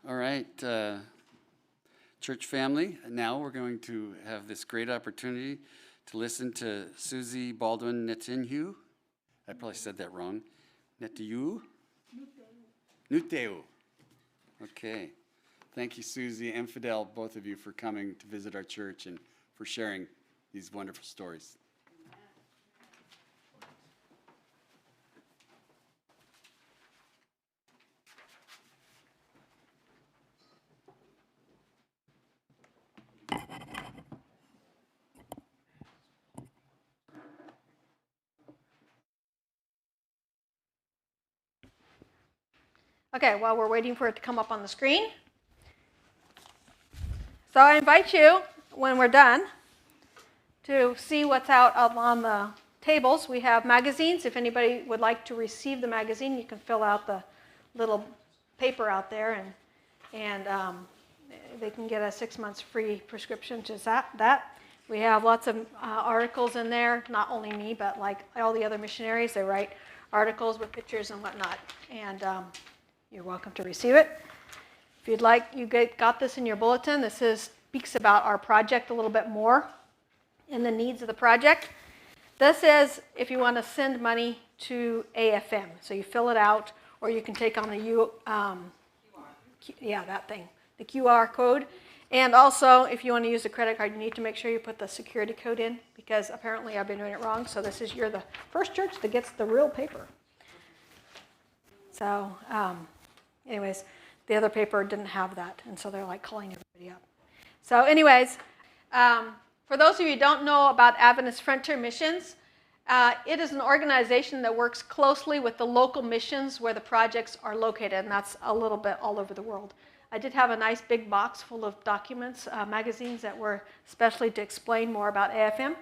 All right, church family, now we're going to have this great opportunity to listen to Suzy Balswin Noutehou. I probably said that wrong. Noutehou? Noutehou. Okay. Thank you, Suzy and Fidel, both of you, for coming to visit our church and for sharing these wonderful stories. Okay, while we're waiting for it to come up on the screen. So I invite you, when we're done, to see what's out on the tables. We have magazines. If anybody would like to receive the magazine, you can fill out the little paper out there, and they can get a 6 months free prescription to that. We have lots of articles in there, not only me, but like all the other missionaries. They write articles with pictures and whatnot, and you're welcome to receive it. If you'd like, you got this in your bulletin. This speaks about our project a little bit more and the needs of the project. This is if you want to send money to AFM. So you fill it out, or you can take on the the QR code. And also, if you want to use a credit card, you need to make sure you put the security code in, because apparently I've been doing it wrong. So you're the first church that gets the real paper. So anyways, the other paper didn't have that, and so they're like calling everybody up. So anyways, for those of you who don't know about Adventist Frontier Missions, it is an organization that works closely with the local missions where the projects are located, and that's a little bit all over the world. I did have a nice big box full of documents, magazines that were especially to explain more about AFM.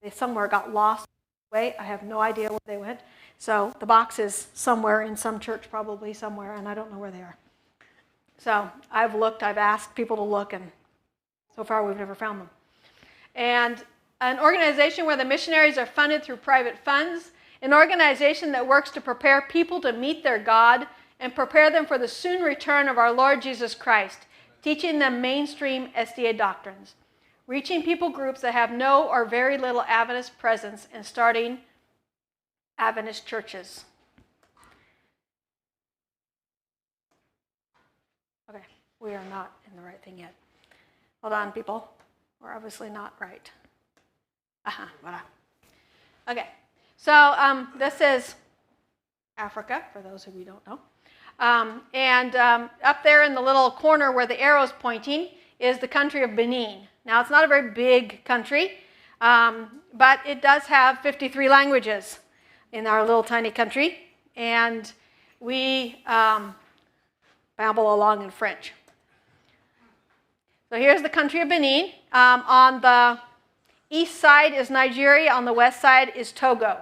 They somewhere got lost away. I have no idea where they went. So the box is somewhere in some church, probably somewhere, and I don't know where they are. So I've looked, I've asked people to look, and so far we've never found them. And an organization where the missionaries are funded through private funds, an organization that works to prepare people to meet their God and prepare them for the soon return of our Lord Jesus Christ, teaching them mainstream SDA doctrines, reaching people groups that have no or very little Adventist presence, and starting Adventist churches. Okay, we are not in the right thing yet. Hold on, people. We're obviously not right. Voila. Okay, so this is Africa, for those of you who don't know. Up there in the little corner where the arrow's pointing is the country of Benin. Now, it's not a very big country, but it does have 53 languages in our little tiny country, and we babble along in French. So here's the country of Benin. On the east side is Nigeria, on the west side is Togo.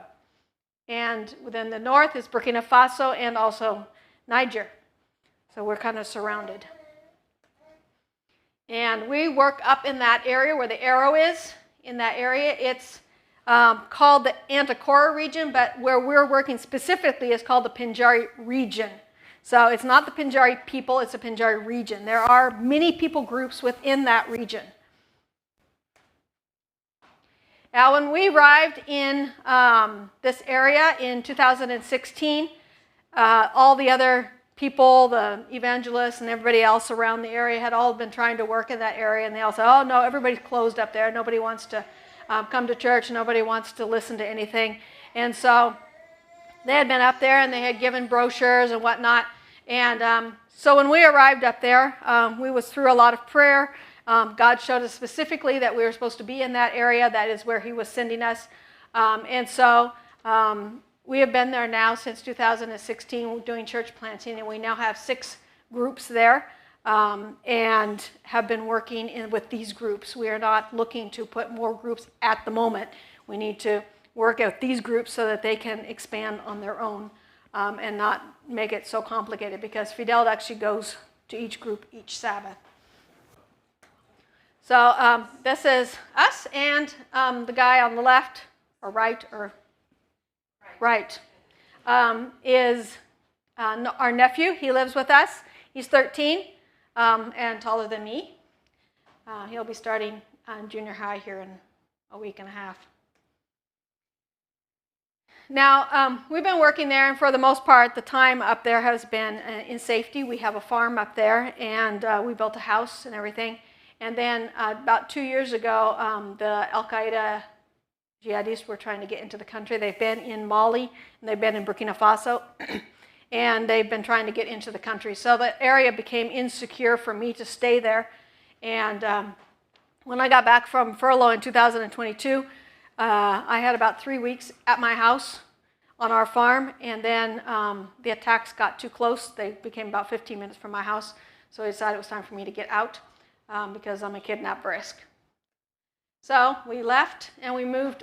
And within the north is Burkina Faso and also Niger. So we're kind of surrounded. And we work up in that area where the arrow is. In that area, it's called the Antakora region, but where we're working specifically is called the Pinjari region. So it's not the Pinjari people, it's the Pinjari region. There are many people groups within that region. Now, when we arrived in this area in 2016, all the other people, the evangelists and everybody else around the area had all been trying to work in that area, and they all said, oh no, everybody's closed up there. Nobody wants to come to church. Nobody wants to listen to anything. And so they had been up there and they had given brochures and whatnot. And so when we arrived up there, we was through a lot of prayer. God showed us specifically that we were supposed to be in that area. That is where he was sending us. And so we have been there now since 2016 doing church planting, and we now have 6 groups there and have been working with these groups. We are not looking to put more groups at the moment. We need to work out these groups so that they can expand on their own and not make it so complicated, because Fidel actually goes to each group each Sabbath. So this is us, and the guy on the left, or right, or right, is our nephew. He lives with us. He's 13. and taller than me. He'll be starting junior high here in a week and a half. Now, we've been working there, and for the most part, the time up there has been in safety. We have a farm up there, and we built a house and everything. And then about 2 years ago, the Al-Qaeda jihadists were trying to get into the country. They've been in Mali, and they've been in Burkina Faso, and they've been trying to get into the country. So the area became insecure for me to stay there. And when I got back from furlough in 2022, I had about 3 weeks at my house on our farm, and then the attacks got too close. They became about 15 minutes from my house, so I decided it was time for me to get out because I'm a kidnap risk. So we left, and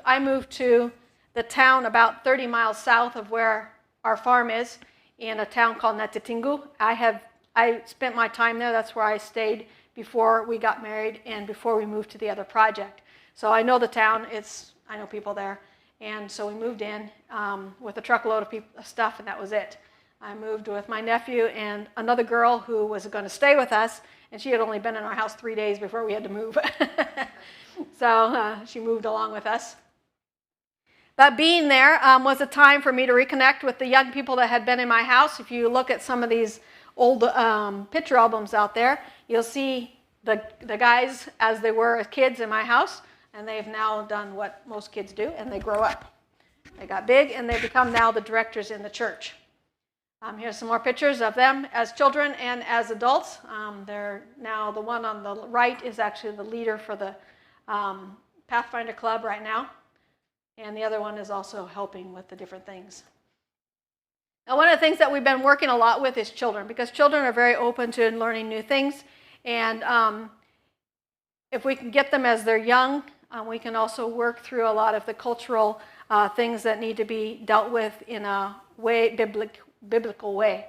I moved to the town about 30 miles south of where our farm is, in a town called Noutehou. I spent my time there. That's where I stayed before we got married and before we moved to the other project. So I know the town. I know people there. And so we moved in with a truckload of stuff, and that was it. I moved with my nephew and another girl who was going to stay with us, and she had only been in our house 3 days before we had to move. So she moved along with us. But being there was a time for me to reconnect with the young people that had been in my house. If you look at some of these old picture albums out there, you'll see the guys as they were as kids in my house. And they've now done what most kids do, and they grow up. They got big, and they become now the directors in the church. Here's some more pictures of them as children and as adults. They're now, the one on the right is actually the leader for the Pathfinder Club right now. And the other one is also helping with the different things. Now, one of the things that we've been working a lot with is children, because children are very open to learning new things. And if we can get them as they're young, we can also work through a lot of the cultural things that need to be dealt with in a biblical way.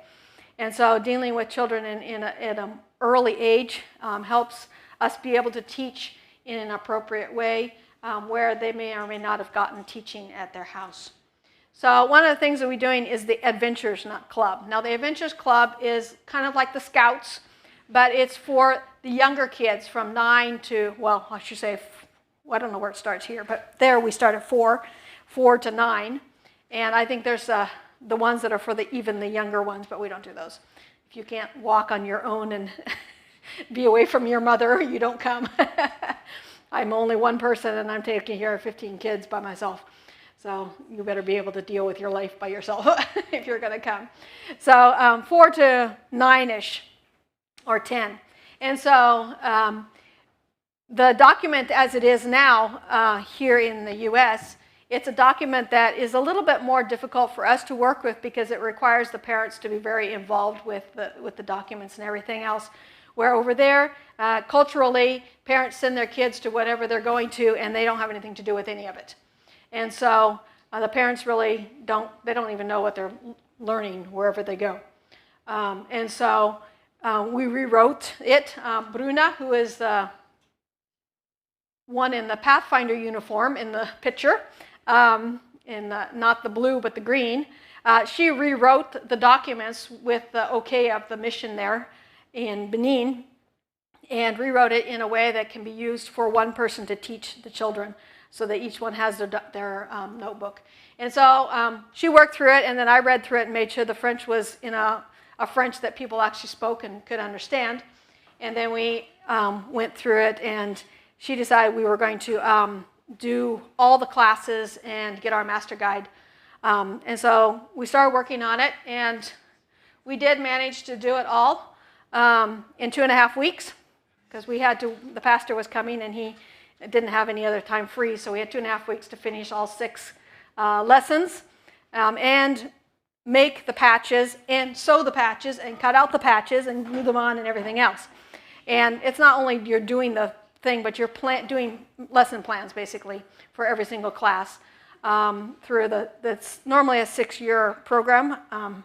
And so dealing with children at an early age helps us be able to teach in an appropriate way where they may or may not have gotten teaching at their house. So one of the things that we're doing is the Adventures Club. Now the Adventures Club is kind of like the Scouts, but it's for the younger kids from 9 to, well, I should say, I don't know where it starts here, but there we start at 4 to 9. And I think there's the ones that are for even the younger ones, but we don't do those. If you can't walk on your own and be away from your mother, you don't come. I'm only one person, and I'm taking care of 15 kids by myself. So you better be able to deal with your life by yourself if you're going to come. So 4 to 9-ish or 10. And so the document as it is now here in the U.S., it's a document that is a little bit more difficult for us to work with because it requires the parents to be very involved with the documents and everything else. Where over there, culturally, parents send their kids to whatever they're going to, and they don't have anything to do with any of it. And so the parents really don't even know what they're learning wherever they go. And so we rewrote it. Bruna, who is the one in the Pathfinder uniform in the picture, not the blue but the green, she rewrote the documents with the okay of the mission there in Benin and rewrote it in a way that can be used for one person to teach the children so that each one has their notebook. And so she worked through it, and then I read through it and made sure the French was in a French that people actually spoke and could understand. And then we went through it, and she decided we were going to do all the classes and get our master guide. And so we started working on it, and we did manage to do it all in 2.5 weeks because the pastor was coming and he didn't have any other time free, so we had 2.5 weeks to finish all 6 lessons and make the patches and sew the patches and cut out the patches and glue them on and everything else. And it's not only you're doing the thing, but you're doing lesson plans basically for every single class through that's normally a 6-year program.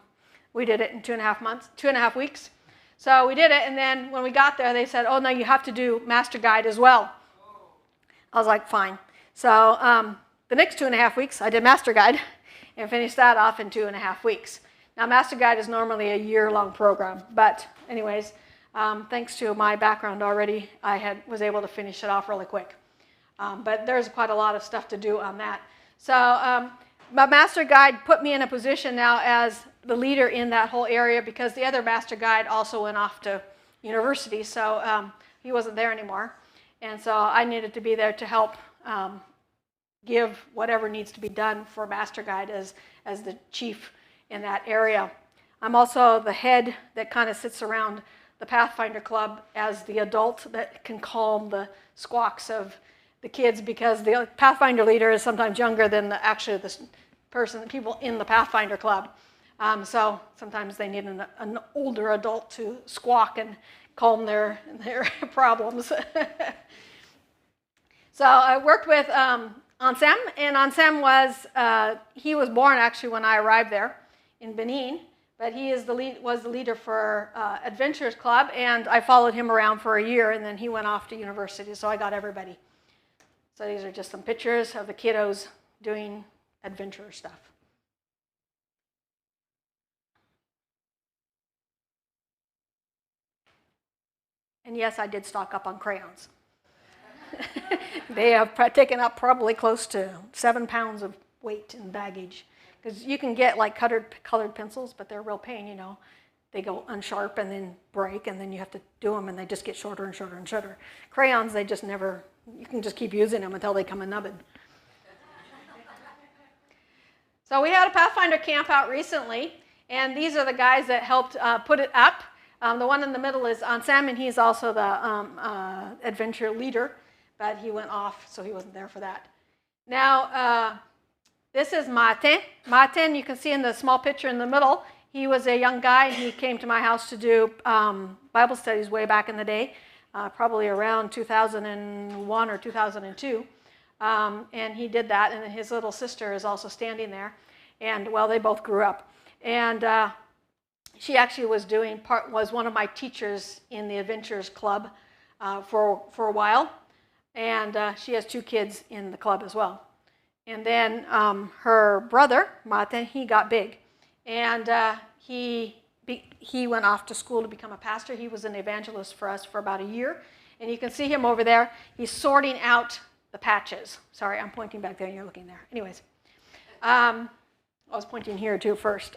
We did it in 2.5 weeks. So we did it, and then when we got there, they said, oh, no, you have to do master guide as well. I was like, fine. So the next 2.5 weeks, I did master guide and finished that off in 2.5 weeks. Now, master guide is normally a year-long program, but anyways, Thanks to my background already, I was able to finish it off really quick. But there's quite a lot of stuff to do on that. So my master guide put me in a position now as the leader in that whole area because the other master guide also went off to university, so he wasn't there anymore. And so I needed to be there to help give whatever needs to be done for master guide as the chief in that area. I'm also the head that kind of sits around the Pathfinder Club as the adult that can calm the squawks of the kids, because the Pathfinder leader is sometimes younger than the people in the Pathfinder Club. So sometimes they need an older adult to squawk and calm their problems. So I worked with Ansem, and Ansem he was born actually when I arrived there in Benin, but he was the leader for Adventurers Club, and I followed him around for a year, and then he went off to university, so I got everybody. So these are just some pictures of the kiddos doing adventure stuff. And yes, I did stock up on crayons. They have taken up probably close to 7 pounds of weight and baggage. Because you can get like colored pencils, but they're a real pain, you know. They go unsharp and then break, and then you have to do them, and they just get shorter and shorter and shorter. Crayons, they just never, you can just keep using them until they come nubbin. So we had a Pathfinder camp out recently, and these are the guys that helped put it up. The one in the middle is Ansem, and he's also the adventure leader, but he went off, so he wasn't there for that. Now, this is Martin. Martin, you can see in the small picture in the middle, he was a young guy, and he came to my house to do Bible studies way back in the day, probably around 2001 or 2002. And he did that, and his little sister is also standing there. And, well, they both grew up. And she actually was one of my teachers in the Adventurers Club for a while. And she has 2 kids in the club as well. And then her brother, Martin, he got big. And he went off to school to become a pastor. He was an evangelist for us for about a year. And you can see him over there. He's sorting out the patches. Sorry, I'm pointing back there and you're looking there. Anyways, I was pointing here too first.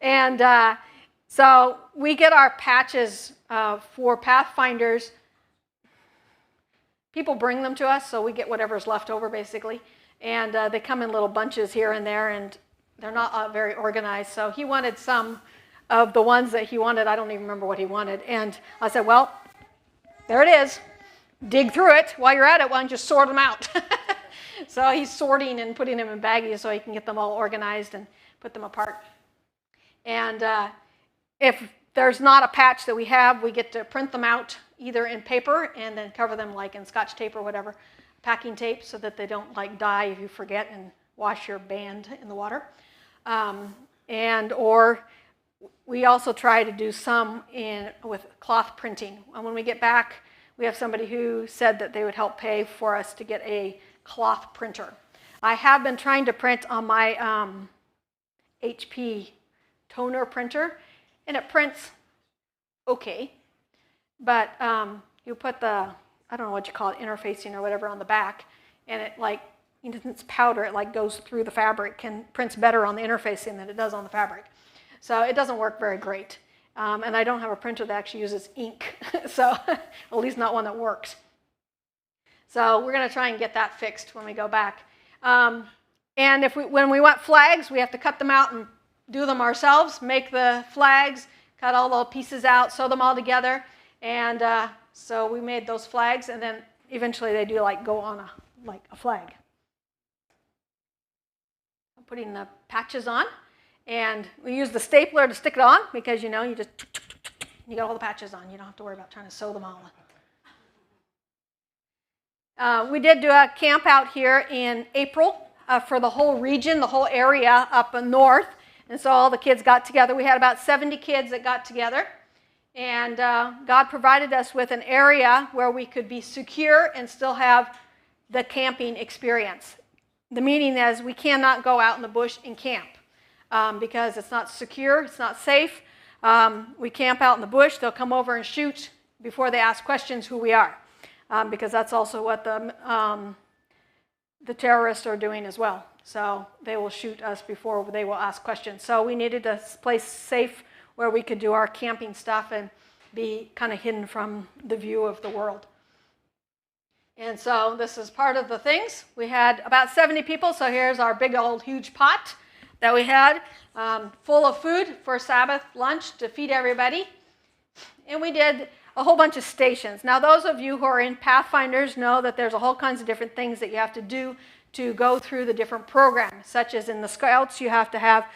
And so we get our patches for Pathfinders. People bring them to us, so we get whatever's left over, basically. And they come in little bunches here and there, and they're not very organized. So he wanted some of the ones that he wanted. I don't even remember what he wanted. And I said, well, there it is. Dig through it. While you're at it, why don't you sort them out? So he's sorting and putting them in baggies so he can get them all organized and put them apart. And if there's not a patch that we have, we get to print them out either in paper and then cover them like in Scotch tape or whatever, packing tape, so that they don't like die if you forget and wash your band in the water. Or we also try to do some with cloth printing. And when we get back, we have somebody who said that they would help pay for us to get a cloth printer. I have been trying to print on my HP toner printer, and it prints okay. But you put the, I don't know what you call it, interfacing or whatever on the back, and it it's powder, it goes through the fabric and prints better on the interfacing than it does on the fabric. So it doesn't work very great. And I don't have a printer that actually uses ink, so at least not one that works. So we're going to try and get that fixed when we go back. And when we want flags, we have to cut them out and do them ourselves, make the flags, cut all the pieces out, sew them all together. And so we made those flags, and then eventually they do go on a flag. I'm putting the patches on, and we use the stapler to stick it on because you just you got all the patches on. You don't have to worry about trying to sew them all on. We did do a camp out here in April for the whole region, the whole area up north, and so all the kids got together. We had about 70 kids that got together. And God provided us with an area where we could be secure and still have the camping experience. The meaning is we cannot go out in the bush and camp because it's not secure, it's not safe. We camp out in the bush. They'll come over and shoot before they ask questions who we are, because that's also what the terrorists are doing as well. So they will shoot us before they will ask questions. So we needed a place safe where we could do our camping stuff and be kind of hidden from the view of the world. And so this is part of the things. We had about 70 people, so here's our big old huge pot that we had full of food for Sabbath lunch to feed everybody. And we did a whole bunch of stations. Now those of you who are in Pathfinders know that there's a whole kinds of different things that you have to do to go through the different programs, such as in the Scouts you have to have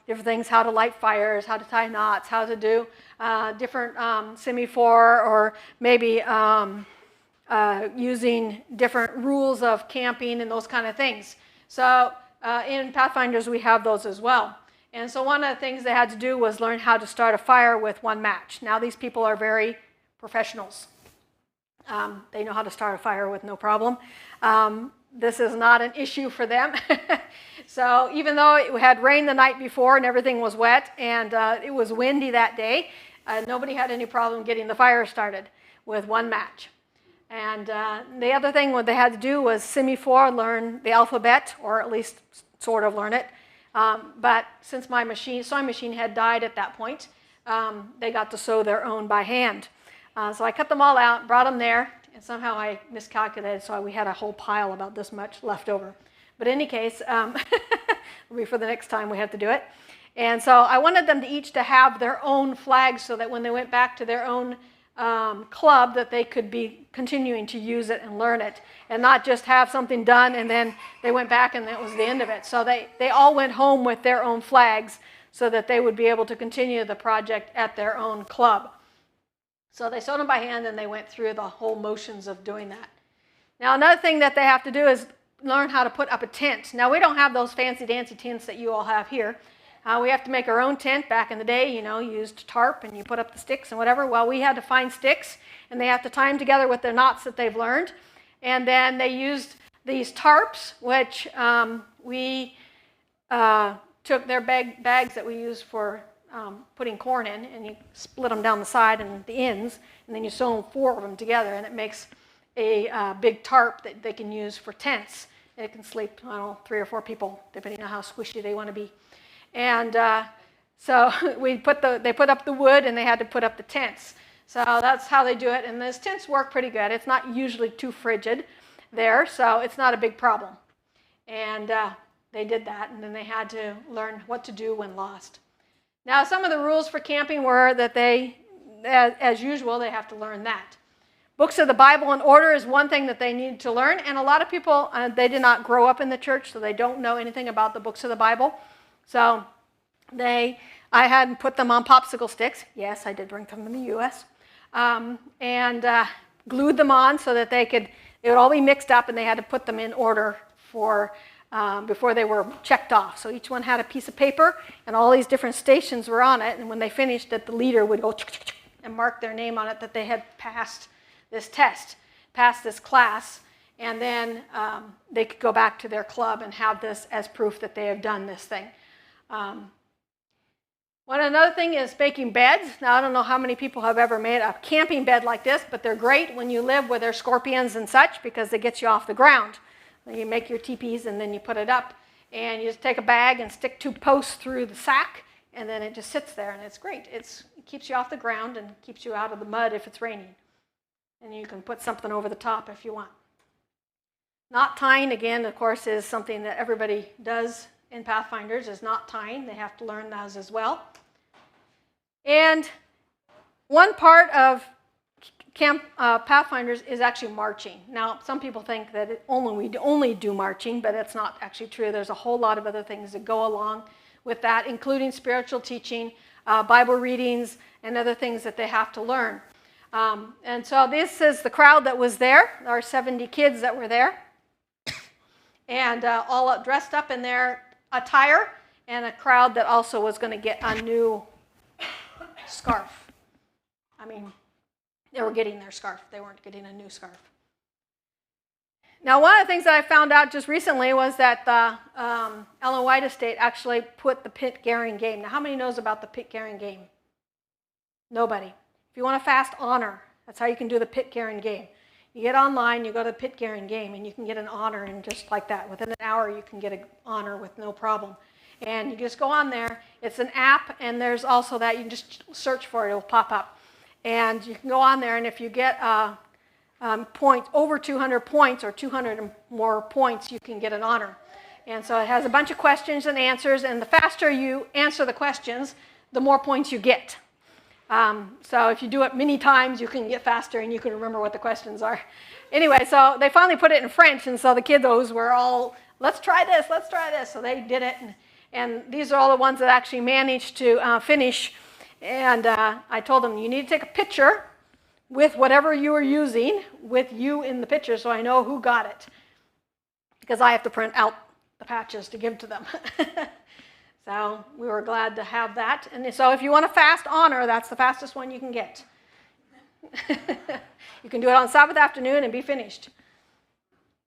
different things, how to light fires, how to tie knots, how to do different semaphore, or maybe using different rules of camping and those kind of things. So in Pathfinders we have those as well. And so one of the things they had to do was learn how to start a fire with one match. Now these people are very professionals. They know how to start a fire with no problem. This is not an issue for them. So even though it had rained the night before and everything was wet and it was windy that day, nobody had any problem getting the fire started with one match. And the other thing what they had to do was semaphore, learn the alphabet, or at least sort of learn it. But since my sewing machine had died at that point, they got to sew their own by hand. So I cut them all out, brought them there, and somehow I miscalculated, so we had a whole pile about this much left over. But in any case, it'll be for the next time we have to do it. And so I wanted them to each to have their own flags so that when they went back to their own club that they could be continuing to use it and learn it, and not just have something done and then they went back and that was the end of it. So they all went home with their own flags so that they would be able to continue the project at their own club. So they sewed them by hand and they went through the whole motions of doing that. Now another thing that they have to do is learn how to put up a tent. Now we don't have those fancy dancy tents that you all have here. We have to make our own tent. Back in the day, you used tarp and you put up the sticks and whatever. Well, we had to find sticks and they have to tie them together with their knots that they've learned. And then they used these tarps, which we took their bags that we use for putting corn in, and you split them down the side and the ends, and then you sew 4 of them together, and it makes a big tarp that they can use for tents. And it can sleep, 3 or 4 people, depending on how squishy they want to be. And so they put up the wood, and they had to put up the tents. So that's how they do it, and those tents work pretty good. It's not usually too frigid there, so it's not a big problem. And they did that, and then they had to learn what to do when lost. Now, some of the rules for camping were that they, as usual, they have to learn that. Books of the Bible in order is one thing that they need to learn, and a lot of people, they did not grow up in the church, so they don't know anything about the books of the Bible. So I had put them on popsicle sticks. Yes, I did bring them from the U.S. And glued them on so that it would all be mixed up, and they had to put them in order before they were checked off. So each one had a piece of paper, and all these different stations were on it, and when they finished it, the leader would go and mark their name on it that they had passed this test, passed this class, and then they could go back to their club and have this as proof that they have done this thing. Another thing is making beds. Now, I don't know how many people have ever made a camping bed like this, but they're great when you live where there's scorpions and such because they get you off the ground. You make your teepees and then you put it up, and you just take a bag and stick 2 posts through the sack, and then it just sits there, and it's great. It keeps you off the ground and keeps you out of the mud if it's raining. And you can put something over the top if you want. Knot tying, again, of course, is something that everybody does in Pathfinders, is knot tying. They have to learn those as well. And one part of Camp Pathfinders is actually marching. Now, some people think that we only do marching, but that's not actually true. There's a whole lot of other things that go along with that, including spiritual teaching, Bible readings, and other things that they have to learn. And so this is the crowd that was there, our 70 kids that were there, and all dressed up in their attire, and a crowd that also was going to get a new scarf. I mean, they were getting their scarf. They weren't getting a new scarf. Now, one of the things that I found out just recently was that the Ellen White Estate actually put the Pitcairn game. Now, how many knows about the Pitcairn game? Nobody. If you want to fast honor, that's how you can do the Pitcairn game. You get online, you go to the Pitcairn game, and you can get an honor, and just like that, within an hour you can get an honor with no problem. And you just go on there. It's an app, and there's also that you can just search for it. It'll pop up. And you can go on there, and if you get points, over 200 points or 200 and more points, you can get an honor. And so it has a bunch of questions and answers, and the faster you answer the questions, the more points you get. So if you do it many times, you can get faster and you can remember what the questions are. Anyway, so they finally put it in French, and so the kiddos were all, let's try this, let's try this. So they did it, and these are all the ones that actually managed to finish. And I told them, you need to take a picture with whatever you are using, with you in the picture, so I know who got it. Because I have to print out the patches to give to them. So we were glad to have that. And so if you want a fast honor, that's the fastest one you can get. You can do it on Sabbath afternoon and be finished.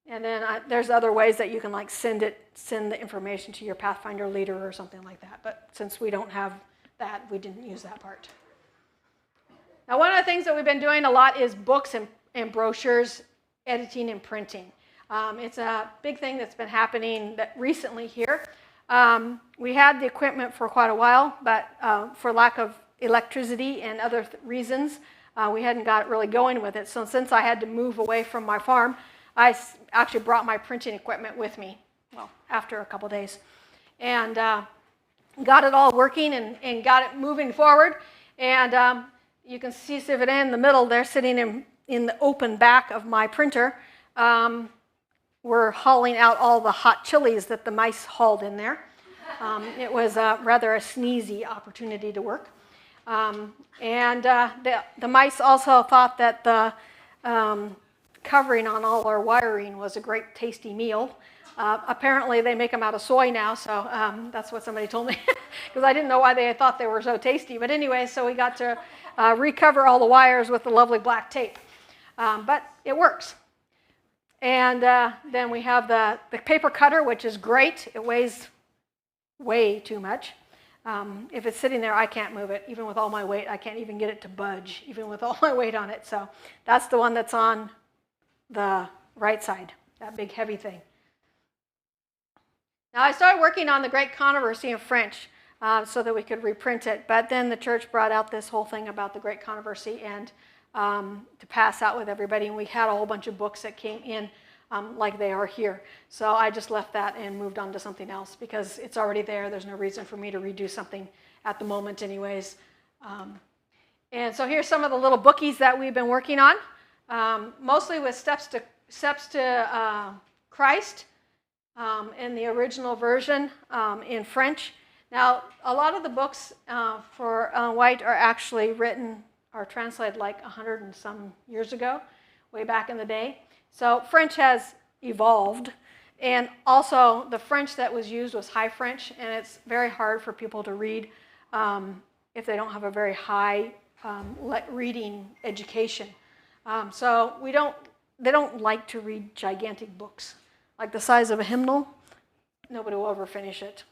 And then there's other ways that you can like send the information to your Pathfinder leader or something like that. But since we don't have that, we didn't use that part. Now, one of the things that we've been doing a lot is books and brochures, editing and printing. It's a big thing that's been happening recently here. We had the equipment for quite a while, but for lack of electricity and other reasons, we hadn't got it really going with it. So since I had to move away from my farm, I actually brought my printing equipment with me, well, after a couple days, and got it all working and got it moving forward. And you can see Fidel in the middle there, sitting in the open back of my printer. We're hauling out all the hot chilies that the mice hauled in there. It was rather a sneezy opportunity to work. And the mice also thought that the covering on all our wiring was a great tasty meal. Apparently they make them out of soy now, so that's what somebody told me, because I didn't know why they thought they were so tasty. But anyway, so we got to recover all the wires with the lovely black tape. But it works. And then we have the paper cutter, which is great. It weighs way too much. If it's sitting there, I can't move it. Even with all my weight, I can't even get it to budge, even with all my weight on it. So that's the one that's on the right side, that big heavy thing. Now, I started working on the Great Controversy in French so that we could reprint it. But then the church brought out this whole thing about the Great Controversy and to pass out with everybody, and we had a whole bunch of books that came in like they are here. So I just left that and moved on to something else because it's already there. There's no reason for me to redo something at the moment anyways. And so here's some of the little bookies that we've been working on, mostly with Steps to Christ in the original version in French. Now, a lot of the books for White are actually written or translated like 100 and some years ago, way back in the day. So French has evolved, and also the French that was used was High French, and it's very hard for people to read if they don't have a very high reading education. So they don't like to read gigantic books, like the size of a hymnal. Nobody will ever finish it.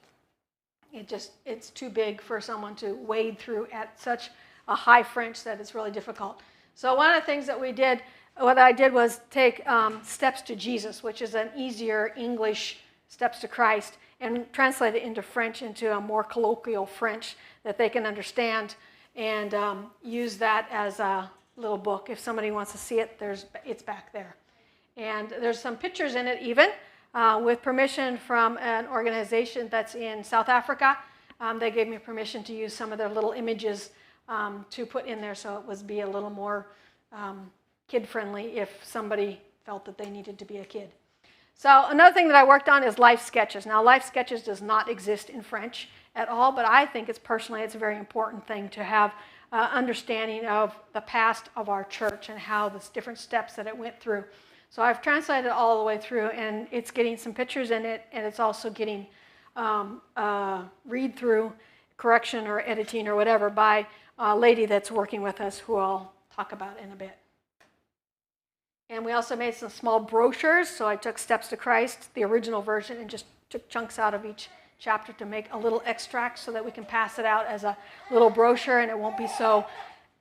It's too big for someone to wade through at such a high French that it's really difficult. So one of the things that what I did was take Steps to Jesus, which is an easier English Steps to Christ, and translate it into French, into a more colloquial French that they can understand, and use that as a little book. If somebody wants to see it, it's back there. And there's some pictures in it even, with permission from an organization that's in South Africa. They gave me permission to use some of their little images to put in there, so it would be a little more kid-friendly if somebody felt that they needed to be a kid. So another thing that I worked on is life sketches. Now, life sketches does not exist in French at all, but I think it's a very important thing to have understanding of the past of our church and how the different steps that it went through. So I've translated it all the way through, and it's getting some pictures in it, and it's also getting read-through, correction or editing or whatever by a lady that's working with us who I'll talk about in a bit. And we also made some small brochures. So I took Steps to Christ, the original version, and just took chunks out of each chapter to make a little extract so that we can pass it out as a little brochure, and it won't be so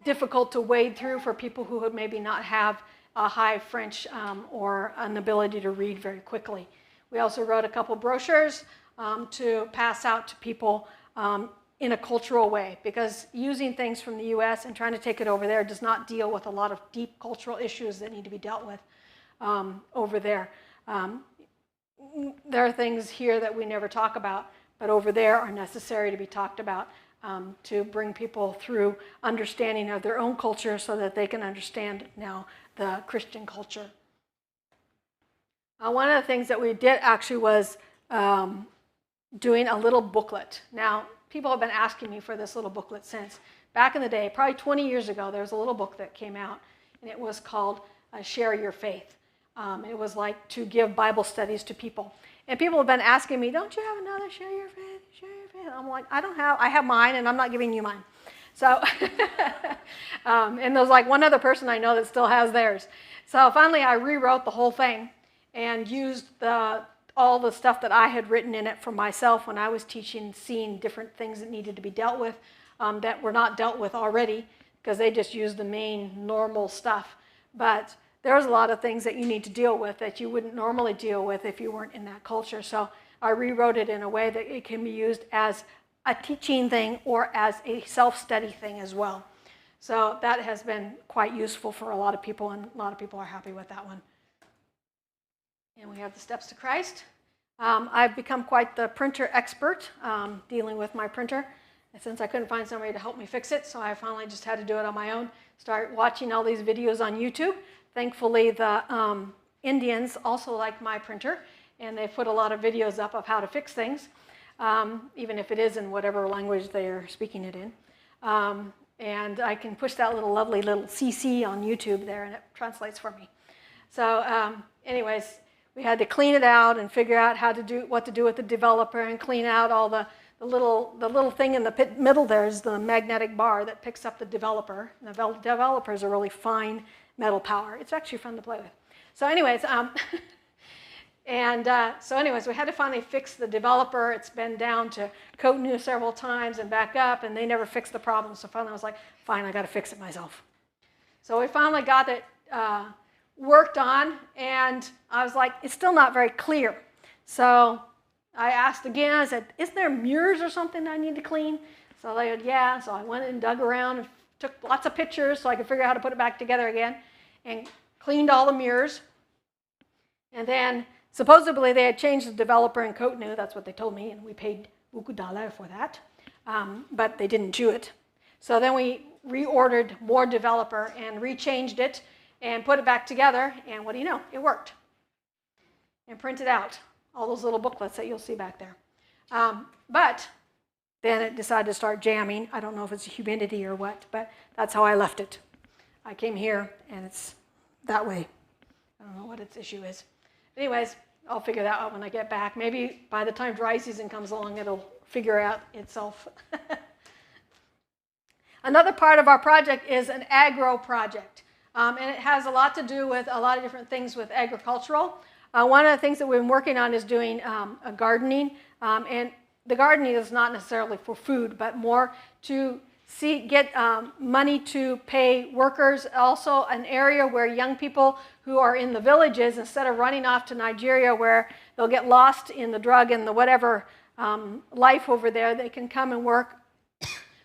difficult to wade through for people who would maybe not have a high French or an ability to read very quickly. We also wrote a couple brochures to pass out to people in a cultural way, because using things from the U.S. and trying to take it over there does not deal with a lot of deep cultural issues that need to be dealt with over there. There are things here that we never talk about, but over there are necessary to be talked about to bring people through understanding of their own culture so that they can understand now the Christian culture. One of the things that we did actually was doing a little booklet. Now, people have been asking me for this little booklet since. Back in the day, probably 20 years ago, there was a little book that came out, and it was called Share Your Faith. It was like to give Bible studies to people. And people have been asking me, don't you have another Share Your Faith? Share Your Faith? I'm like, I have mine, and I'm not giving you mine. So, and there's like one other person I know that still has theirs. So finally I rewrote the whole thing and used all the stuff that I had written in it for myself when I was teaching, seeing different things that needed to be dealt with that were not dealt with already, because they just used the main normal stuff. But there's a lot of things that you need to deal with that you wouldn't normally deal with if you weren't in that culture. So I rewrote it in a way that it can be used as a teaching thing or as a self-study thing as well. So that has been quite useful for a lot of people, and a lot of people are happy with that one. And we have the Steps to Christ. I've become quite the printer expert dealing with my printer. And since I couldn't find somebody to help me fix it, so I finally just had to do it on my own. Start watching all these videos on YouTube. Thankfully, the Indians also like my printer, and they put a lot of videos up of how to fix things, even if it is in whatever language they are speaking it in. And I can push that lovely little CC on YouTube there, and it translates for me. So anyways, we had to clean it out and figure out what to do with the developer, and clean out all the little thing in the middle there is the magnetic bar that picks up the developer. And the developer is a really fine metal power. It's actually fun to play with. So anyways, we had to finally fix the developer. It's been down to Noutehou several times and back up, and they never fixed the problem. So finally I was like, fine, I got to fix it myself. So we finally got it worked on, and I was like, it's still not very clear. So I asked again, I said, is there mirrors or something I need to clean? So they said, yeah. So I went and dug around and took lots of pictures so I could figure out how to put it back together again, and cleaned all the mirrors. And then supposedly they had changed the developer in Noutehou. That's what they told me, and we paid $1 for that. But they didn't do it. So then we reordered more developer and rechanged it and put it back together, and what do you know? It worked. And printed out all those little booklets that you'll see back there. But then it decided to start jamming. I don't know if it's humidity or what, but that's how I left it. I came here, and it's that way. I don't know what its issue is. Anyways, I'll figure that out when I get back. Maybe by the time dry season comes along, it'll figure out itself. Another part of our project is an agro project. And it has a lot to do with a lot of different things with agricultural. One of the things that we've been working on is doing a gardening. And the gardening is not necessarily for food, but more to get money to pay workers. Also an area where young people who are in the villages, instead of running off to Nigeria where they'll get lost in the drug and the whatever life over there, they can come and work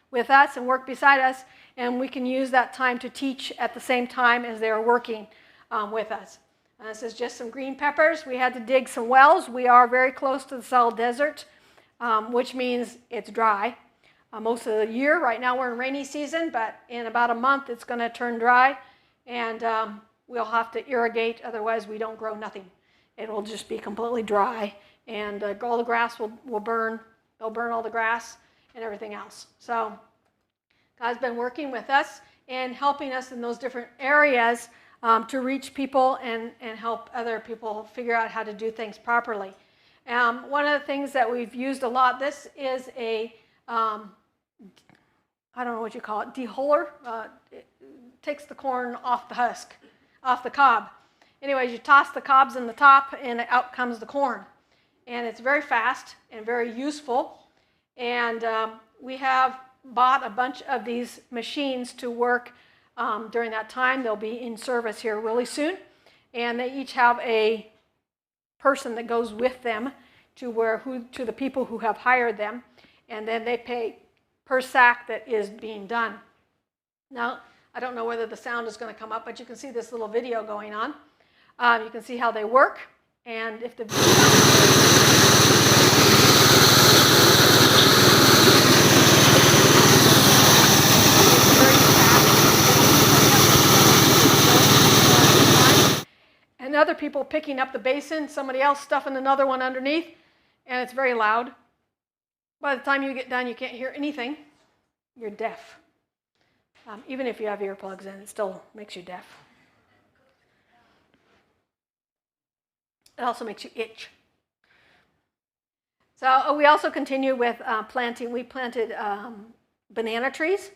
with us and work beside us. And we can use that time to teach at the same time as they're working with us. This is just some green peppers. We had to dig some wells. We are very close to the Sahel Desert, which means it's dry most of the year. Right now we're in rainy season, but in about a month it's going to turn dry, and we'll have to irrigate, otherwise we don't grow nothing. It will just be completely dry, and all the grass will burn. They'll burn all the grass and everything else. So God's been working with us and helping us in those different areas to reach people and help other people figure out how to do things properly. One of the things that we've used a lot, this is a, I don't know what you call it, dehuller. It takes the corn off the husk, off the cob. Anyways, you toss the cobs in the top and out comes the corn. And it's very fast and very useful. And we have bought a bunch of these machines to work during that time. They'll be in service here really soon. And they each have a person that goes with them to the people who have hired them. And then they pay per sack that is being done. Now, I don't know whether the sound is going to come up, but you can see this little video going on. You can see how they work. And if the and other people picking up the basin, somebody else stuffing another one underneath, and it's very loud. By the time you get done, you can't hear anything. You're deaf. Even if you have earplugs in, it still makes you deaf. It also makes you itch. So we also continue with planting. We planted banana trees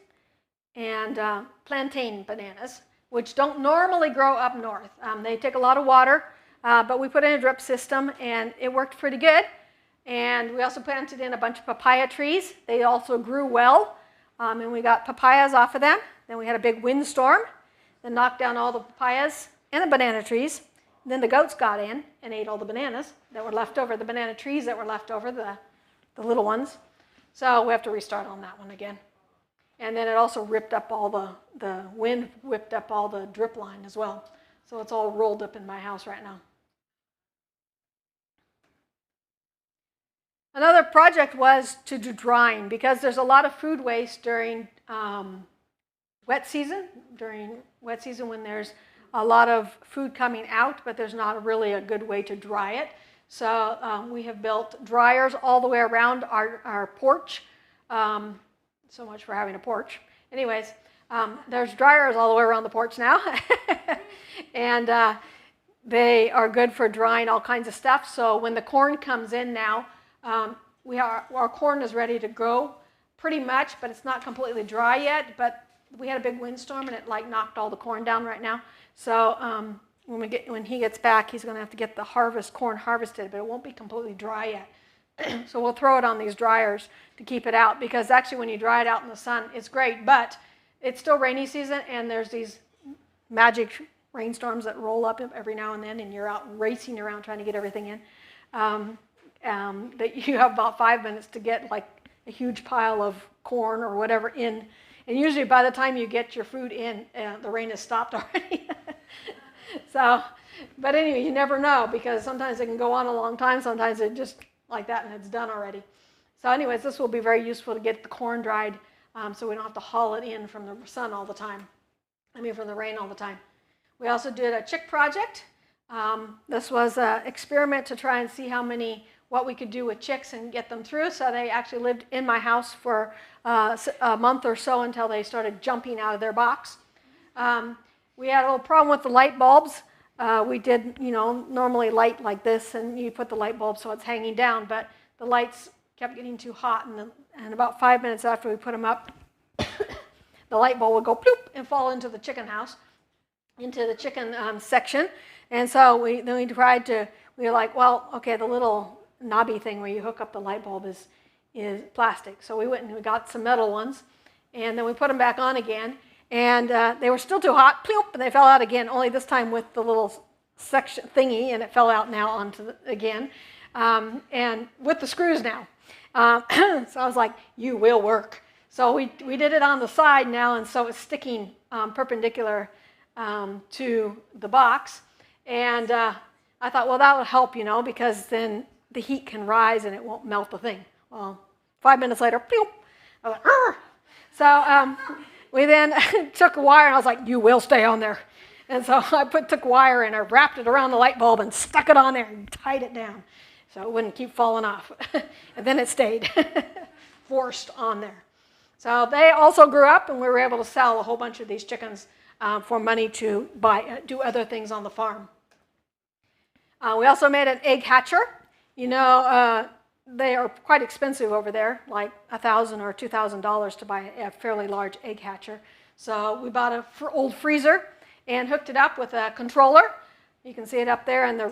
and plantain bananas, which don't normally grow up north. They take a lot of water, but we put in a drip system, and it worked pretty good. And we also planted in a bunch of papaya trees. They also grew well, and we got papayas off of them. Then we had a big windstorm that knocked down all the papayas and the banana trees. Then the goats got in and ate all the bananas that were left over, the banana trees that were left over, the little ones. So we have to restart on that one again. And then it also ripped up all the wind whipped up all the drip line as well. So it's all rolled up in my house right now. Another project was to do drying, because there's a lot of food waste during wet season. During wet season, when there's a lot of food coming out, but there's not really a good way to dry it. So we have built dryers all the way around our porch. So much for having a porch. Anyways, there's dryers all the way around the porch now. And they are good for drying all kinds of stuff. So when the corn comes in now, our corn is ready to go pretty much, but it's not completely dry yet. But we had a big windstorm, and it like knocked all the corn down right now. So when he gets back, he's going to have to get the corn harvested, but it won't be completely dry yet. So we'll throw it on these dryers to keep it out, because actually when you dry it out in the sun, it's great, but it's still rainy season, and there's these magic rainstorms that roll up every now and then, and you're out racing around trying to get everything in. That you have about 5 minutes to get like a huge pile of corn or whatever in, and usually by the time you get your food in, the rain has stopped already. So, but anyway, you never know, because sometimes it can go on a long time, sometimes it just like that and it's done already. So anyways, this will be very useful to get the corn dried, so we don't have to haul it in from the sun all the time. From the rain all the time. We also did a chick project. This was an experiment to try and see what we could do with chicks and get them through. So they actually lived in my house for a month or so until they started jumping out of their box. We had a little problem with the light bulbs. We did, normally light like this, and you put the light bulb so it's hanging down, but the lights kept getting too hot, and about 5 minutes after we put them up, the light bulb would go bloop and fall into the chicken house, into the chicken section. And so we were like, well, okay, the little knobby thing where you hook up the light bulb is plastic. So we went and we got some metal ones, and then we put them back on again. And they were still too hot, ploop, and they fell out again, only this time with the little section thingy, and it fell out now onto again, and with the screws now. So I was like, you will work. So we did it on the side now, and so it's sticking perpendicular to the box. And I thought, well, that would help, because then the heat can rise and it won't melt the thing. Well, 5 minutes later, ploop, I was like, argh! So we then took a wire, and I was like, you will stay on there. And so I took wire, and I wrapped it around the light bulb and stuck it on there and tied it down so it wouldn't keep falling off. And then it stayed forced on there. So they also grew up, and we were able to sell a whole bunch of these chickens for money to do other things on the farm. We also made an egg hatcher. They are quite expensive over there, like $1,000 or $2,000 to buy a fairly large egg hatcher. So we bought an old freezer and hooked it up with a controller. You can see it up there in the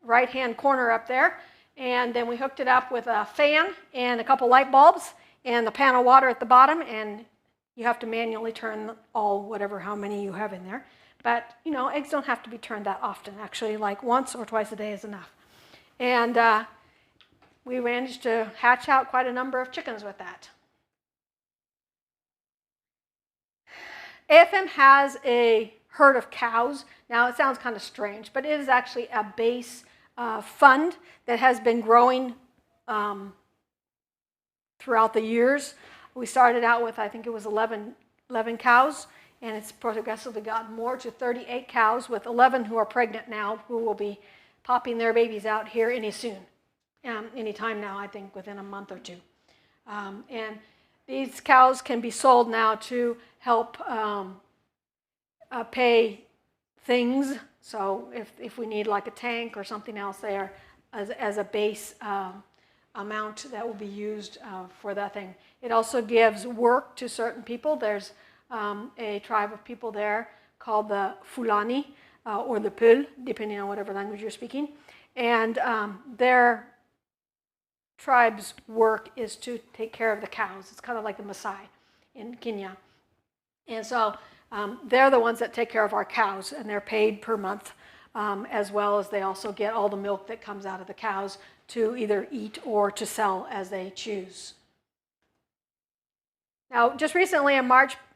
right-hand corner up there. And then we hooked it up with a fan and a couple light bulbs. and the pan of water at the bottom, and you have to manually turn how many you have in there. But, eggs don't have to be turned that often. Actually, like once or twice a day is enough. And we managed to hatch out quite a number of chickens with that. AFM has a herd of cows. Now, it sounds kind of strange, but it is actually a base fund that has been growing throughout the years. We started out with, I think it was 11 cows, and it's progressively gotten more to 38 cows with 11 who are pregnant now, who will be popping their babies out here any time now, I think within a month or two. And these cows can be sold now to help pay things. So if we need like a tank or something else there as a base amount that will be used for that thing. It also gives work to certain people. There's a tribe of people there called the Fulani or the Peul, depending on whatever language you're speaking. And their tribe's work is to take care of the cows. It's kind of like the Maasai in Kenya. And so they're the ones that take care of our cows, and they're paid per month, as well as they also get all the milk that comes out of the cows to either eat or to sell as they choose. Now, just recently in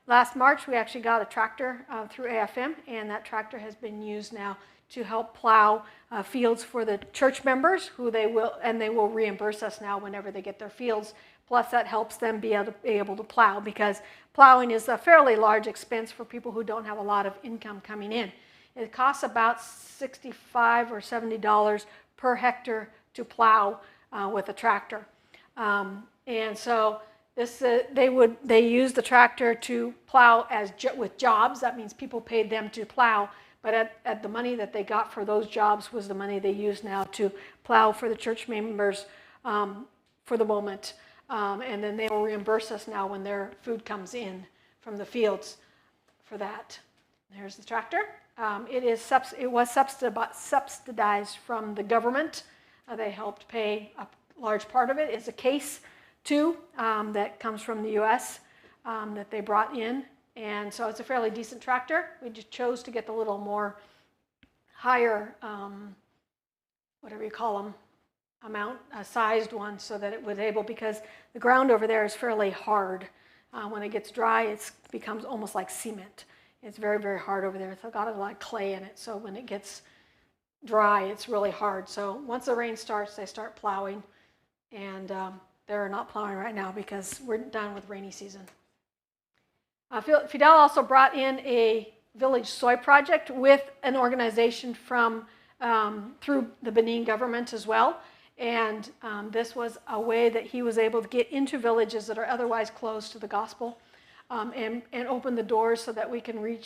last March, we actually got a tractor through AFM, and that tractor has been used now to help plow fields for the church members, who they will reimburse us now whenever they get their fields. Plus, that helps them be able to plow, because plowing is a fairly large expense for people who don't have a lot of income coming in. It costs about $65 or $70 per hectare to plow with a tractor, and so they use the tractor to plow with jobs. That means people paid them to plow, but at the money that they got for those jobs was the money they use now to plow for the church members for the moment, and then they will reimburse us now when their food comes in from the fields for that. There's the tractor. It was subsidized from the government. They helped pay a large part of it. It's a case, too, that comes from the U.S. That they brought in. And so it's a fairly decent tractor. We just chose to get the little more higher, whatever you call them, sized one, so that it was able, because the ground over there is fairly hard. When it gets dry, it becomes almost like cement. It's very, very hard over there. It's got a lot of clay in it, so when it gets dry, it's really hard. So once the rain starts, they start plowing, and they're not plowing right now because we're done with rainy season. Fidel also brought in a village soy project with an organization from through the Benin government as well. And this was a way that he was able to get into villages that are otherwise closed to the gospel, and open the doors so that we can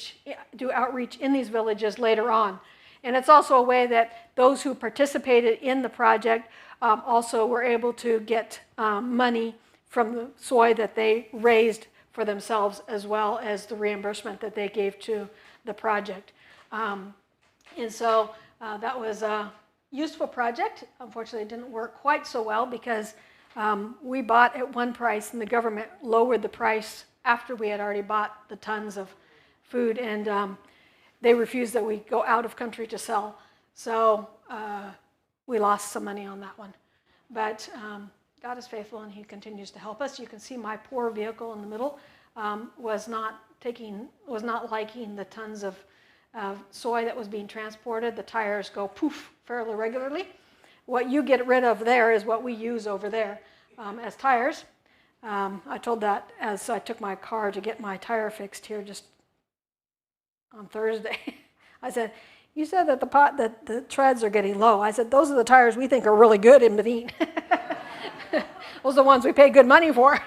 do outreach in these villages later on. And it's also a way that those who participated in the project also were able to get money from the soy that they raised for themselves, as well as the reimbursement that they gave to the project. And so that was a useful project. Unfortunately, it didn't work quite so well because we bought at one price and the government lowered the price after we had already bought the tons of food, and they refused that we go out of country to sell. So we lost some money on that one. But God is faithful and he continues to help us. You can see my poor vehicle in the middle was not liking the tons of soy that was being transported. The tires go poof fairly regularly. What you get rid of there is what we use over there as tires. I told that as I took my car to get my tire fixed here just on Thursday. I said, you said that the treads are getting low. I said, those are the tires we think are really good in Benin. Those are the ones we pay good money for.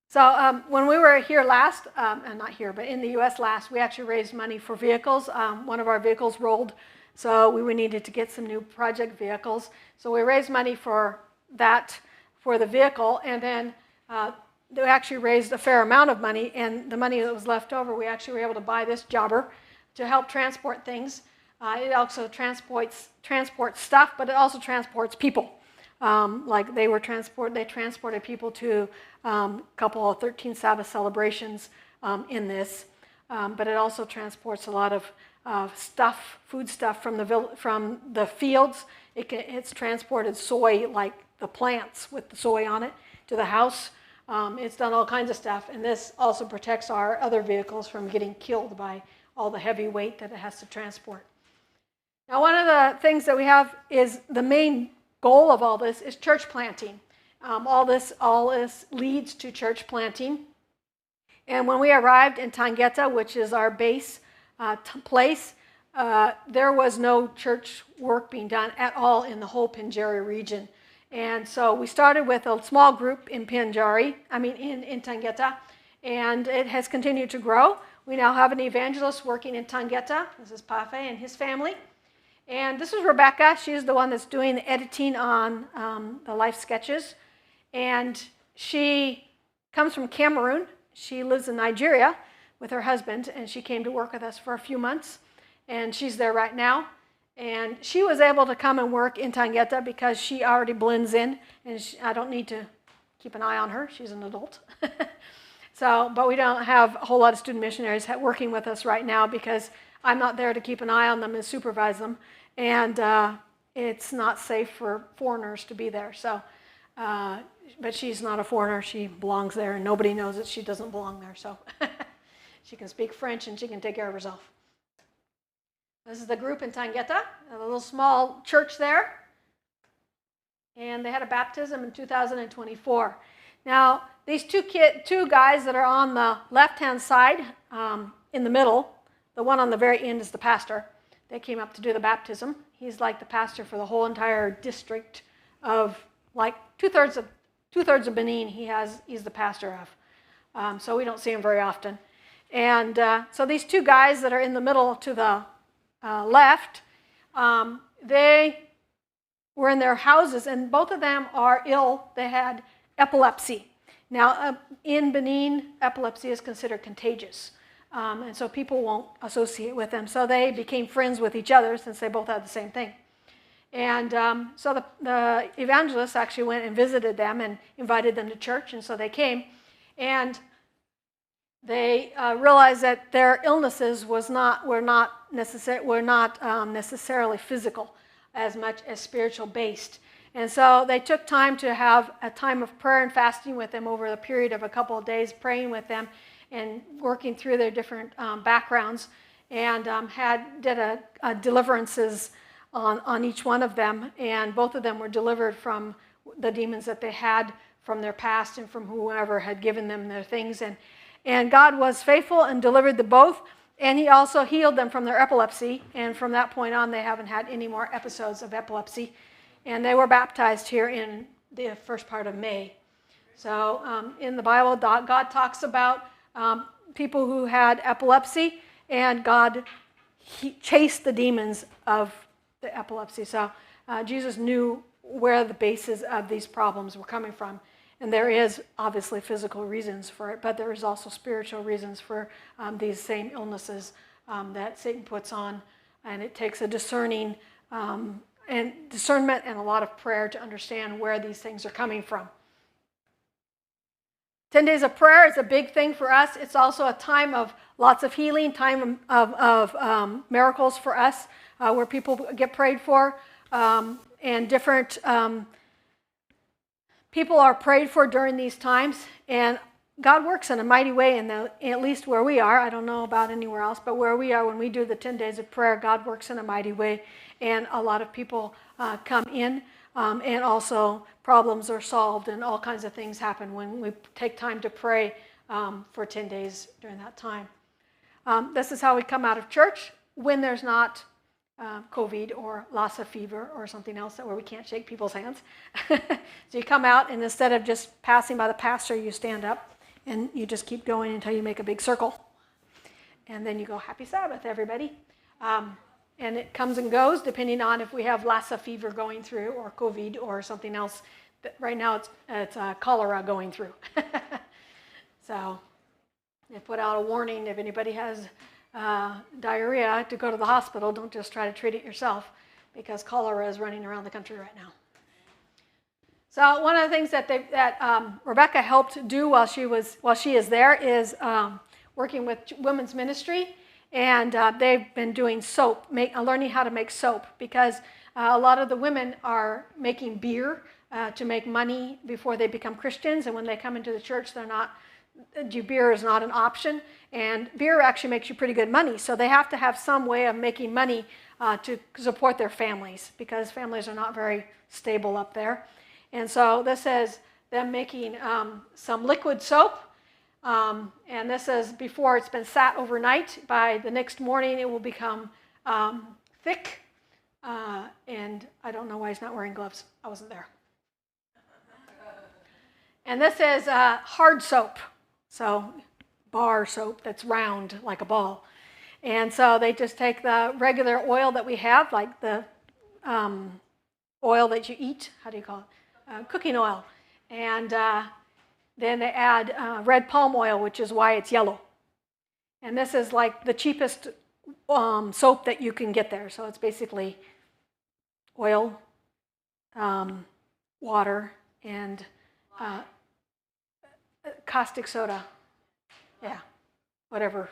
So when we were here last, and not here, but in the U.S. last, we actually raised money for vehicles. One of our vehicles rolled, so we needed to get some new project vehicles. So we raised money for that, for the vehicle, and then they actually raised a fair amount of money, and the money that was left over, we actually were able to buy this jobber to help transport things. It also transports stuff, but it also transports people. Like they transported people to a couple of 13 Sabbath celebrations in this. But it also transports a lot of stuff, food stuff from the fields. It's transported soy, like the plants with the soy on it, to the house. It's done all kinds of stuff, and this also protects our other vehicles from getting killed by all the heavy weight that it has to transport. Now, one of the things that we have is the main goal of all this is church planting. All this leads to church planting. And when we arrived in Tangeta, which is our base place, there was no church work being done at all in the whole Pinjari region. And so we started with a small group in in Tangeta, and it has continued to grow. We now have an evangelist working in Tangeta. This is Pafe and his family. And this is Rebecca. She's the one that's doing the editing on the life sketches. And she comes from Cameroon. She lives in Nigeria with her husband, and she came to work with us for a few months. And she's there right now. And she was able to come and work in Tangeta because she already blends in, and I don't need to keep an eye on her. She's an adult. But we don't have a whole lot of student missionaries working with us right now because I'm not there to keep an eye on them and supervise them. And it's not safe for foreigners to be there. But she's not a foreigner. She belongs there, and nobody knows that she doesn't belong there. So she can speak French, and she can take care of herself. This is the group in Tangeta, a little small church there. And they had a baptism in 2024. Now, these two guys that are on the left-hand side, in the middle, the one on the very end is the pastor. They came up to do the baptism. He's like the pastor for the whole entire district of, like, two-thirds of Benin he's the pastor of. So we don't see him very often. And so these two guys that are in the middle to the left, they were in their houses, and both of them are ill. They had epilepsy. Now, in Benin, epilepsy is considered contagious, and so people won't associate with them. So they became friends with each other since they both had the same thing. And so the evangelists actually went and visited them and invited them to church, and so they came. And they realized that their illnesses were not necessarily physical as much as spiritual based. And so they took time to have a time of prayer and fasting with them over the period of a couple of days, praying with them and working through their different backgrounds, and did deliverances on each one of them. And both of them were delivered from the demons that they had from their past and from whoever had given them their things. And God was faithful and delivered them both. And he also healed them from their epilepsy. And from that point on, they haven't had any more episodes of epilepsy. And they were baptized here in the first part of May. So in the Bible, God talks about people who had epilepsy, and God chased the demons of the epilepsy. So Jesus knew where the bases of these problems were coming from. And there is obviously physical reasons for it, but there is also spiritual reasons for these same illnesses that Satan puts on. And it takes a discernment and a lot of prayer to understand where these things are coming from. 10 days of prayer is a big thing for us. It's also a time of lots of healing, time of miracles for us, where people get prayed for, and different people are prayed for during these times, and God works in a mighty way at least where we are. I don't know about anywhere else, but where we are, when we do the 10 days of prayer, God works in a mighty way, and a lot of people come in, and also problems are solved, and all kinds of things happen when we take time to pray for 10 days during that time. This is how we come out of church when there's not COVID or Lassa fever or something else where we can't shake people's hands. So you come out, and instead of just passing by the pastor, you stand up and you just keep going until you make a big circle. And then you go, "Happy Sabbath, everybody." And it comes and goes depending on if we have Lassa fever going through or COVID or something else. But right now it's cholera going through. So they put out a warning if anybody has diarrhea to go to the hospital. Don't just try to treat it yourself, because cholera is running around the country right now. So one of the things that Rebecca helped do while she is there is working with women's ministry, and they've been doing soap, learning how to make soap, because a lot of the women are making beer to make money before they become Christians, and when they come into the church, beer is not an option, and beer actually makes you pretty good money, so they have to have some way of making money to support their families, because families are not very stable up there. And so this is them making some liquid soap, and this is before it's been sat overnight. By the next morning, it will become thick, and I don't know why he's not wearing gloves. I wasn't there. And this is hard soap, so bar soap that's round like a ball. And so they just take the regular oil that we have, like the oil that you eat, how do you call it? Cooking oil, and then they add red palm oil, which is why it's yellow. And this is like the cheapest soap that you can get there. So it's basically oil, water, and caustic soda. Yeah, whatever.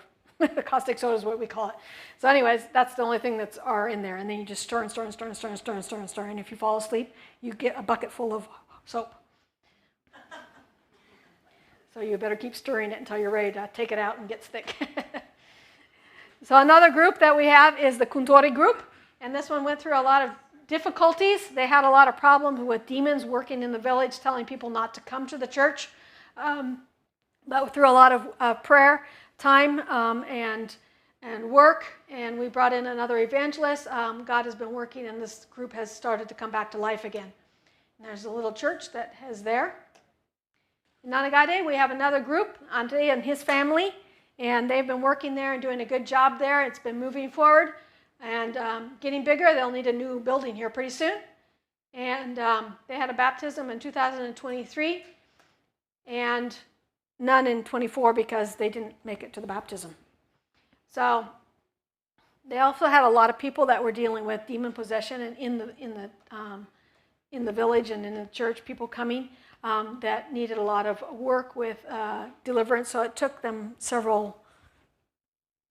Caustic soda is what we call it. So anyways, that's the only thing that's in there. And then you just stir and stir and stir and stir and stir and stir and stir. And if you fall asleep, you get a bucket full of soap. So you better keep stirring it until you're ready to take it out and get thick. So another group that we have is the Kuntori group. And this one went through a lot of difficulties. They had a lot of problems with demons working in the village, telling people not to come to the church. But through a lot of prayer, time, and work, and we brought in another evangelist. God has been working, and this group has started to come back to life again. And there's a little church that is there. In Nanagade, we have another group, Andre and his family, and they've been working there and doing a good job there. It's been moving forward and getting bigger. They'll need a new building here pretty soon. And they had a baptism in 2023, and none in 24 because they didn't make it to the baptism. So they also had a lot of people that were dealing with demon possession, and in the village and in the church, people coming that needed a lot of work with deliverance. So it took them several